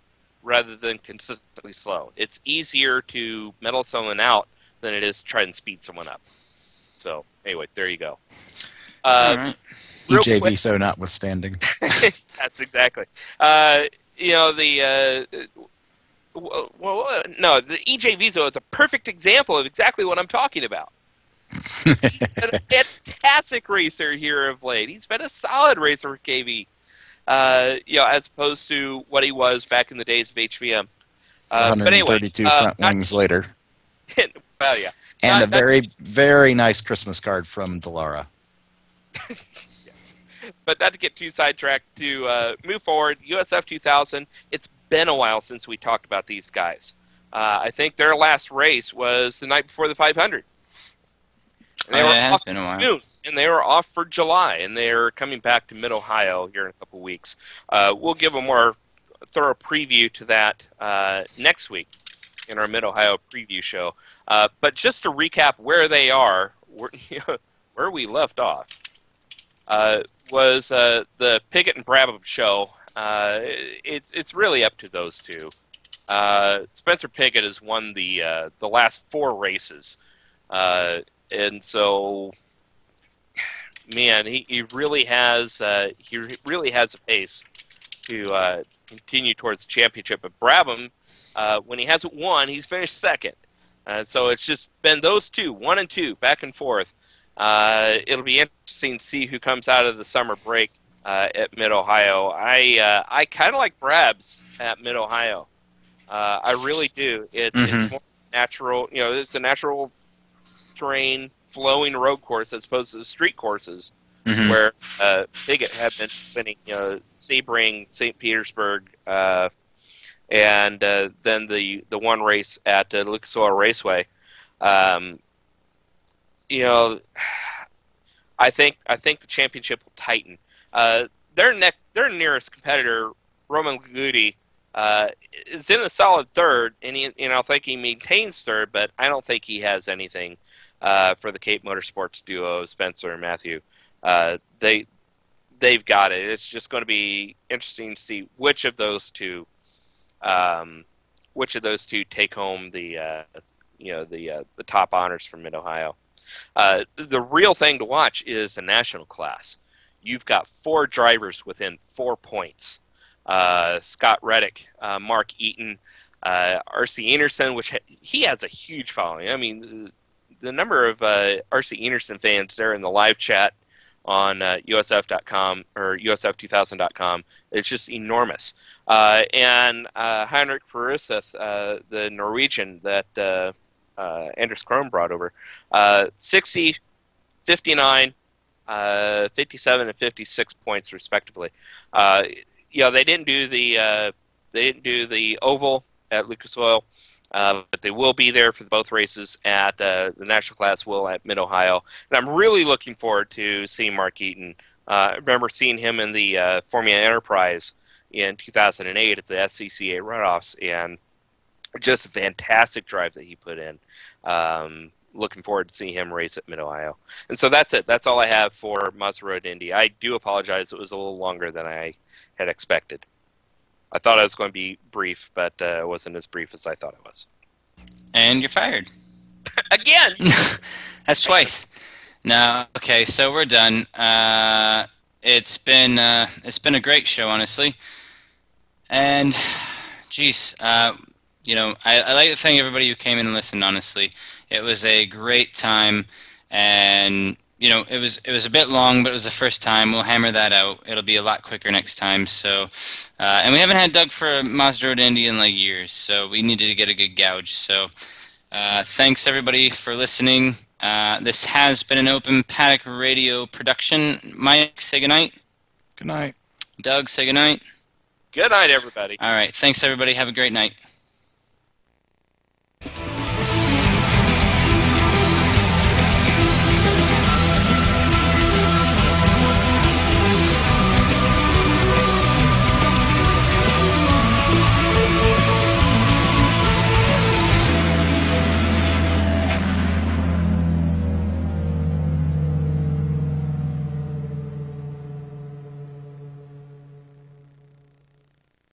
rather than consistently slow. It's easier to metal someone out than it is to try and speed someone up. So, anyway, there you go. Right. EJV so notwithstanding. That's exactly. The EJ Viso is a perfect example of exactly what I'm talking about. He's been a fantastic racer here of late. He's been a solid racer for KV. As opposed to what he was back in the days of HVM. But anyway, 132 front wings later. Well, yeah. And a very, very nice Christmas card from Delara. Yes. But not to get too sidetracked, to move forward, USF 2000, it's been a while since we talked about these guys. I think their last race was the night before the 500. And they were it has off been a while. June, and they were off for July, and they're coming back to Mid-Ohio here in a couple weeks. We'll give a more thorough preview to that next week in our Mid-Ohio preview show. But just to recap where they are, where we left off, was the Piggott and Brabham show. It's really up to those two. Spencer Piggott has won the last 4 races. And so, man, he really has a pace to continue towards the championship. But Brabham, when he hasn't won, he's finished second. So it's just been those two, 1 and 2, back and forth. It'll be interesting to see who comes out of the summer break at Mid-Ohio. I kind of like Brabs at Mid-Ohio. I really do. It's more natural. It's a natural terrain, flowing road course as opposed to the street courses where Piggott had been spinning, Sebring, St. Petersburg, and then the one race at Lucas Oil Raceway. I think the championship will tighten. Their nearest competitor, Roman Lagudi, is in a solid third, and I think he maintains third, but I don't think he has anything for the Cape Motorsports duo, Spencer and Matthew. They've got it. It's just going to be interesting to see which of those two take home the top honors from Mid-Ohio. The real thing to watch is the national class. You've got 4 drivers within 4 points. Scott Reddick, Mark Eaton, R.C. Enerson, which he has a huge following. I mean, the number of R.C. Enerson fans there in the live chat on USF.com or USF2000.com, it's just enormous. And Heinrich Veruseth, the Norwegian that Anders Krom brought over, 60, 59, 57, and 56 points respectively. They didn't do the oval at Lucas Oil, but they will be there for both races at the national class will at Mid-Ohio. And I'm really looking forward to seeing Mark Eaton. I remember seeing him in the Formula Enterprise in 2008 at the SCCA runoffs, and just a fantastic drive that he put in. Looking forward to seeing him race at Mid-Ohio. And so that's it. That's all I have for Mazda Road Indy. I do apologize. It was a little longer than I had expected. I thought I was going to be brief, but it wasn't as brief as I thought it was. And you're fired. Again! That's twice. No, okay, so we're done. It's been a great show, honestly. And, geez, I like to thank everybody who came in and listened, honestly. It was a great time, and it was a bit long, but it was the first time. We'll hammer that out. It'll be a lot quicker next time. So, and we haven't had Doug for Mazda Road Indy in like years, so we needed to get a good gouge. So, thanks everybody for listening. This has been an Open Paddock Radio production. Mike, say goodnight. Good night. Doug, say goodnight. Good night, everybody. All right. Thanks everybody. Have a great night.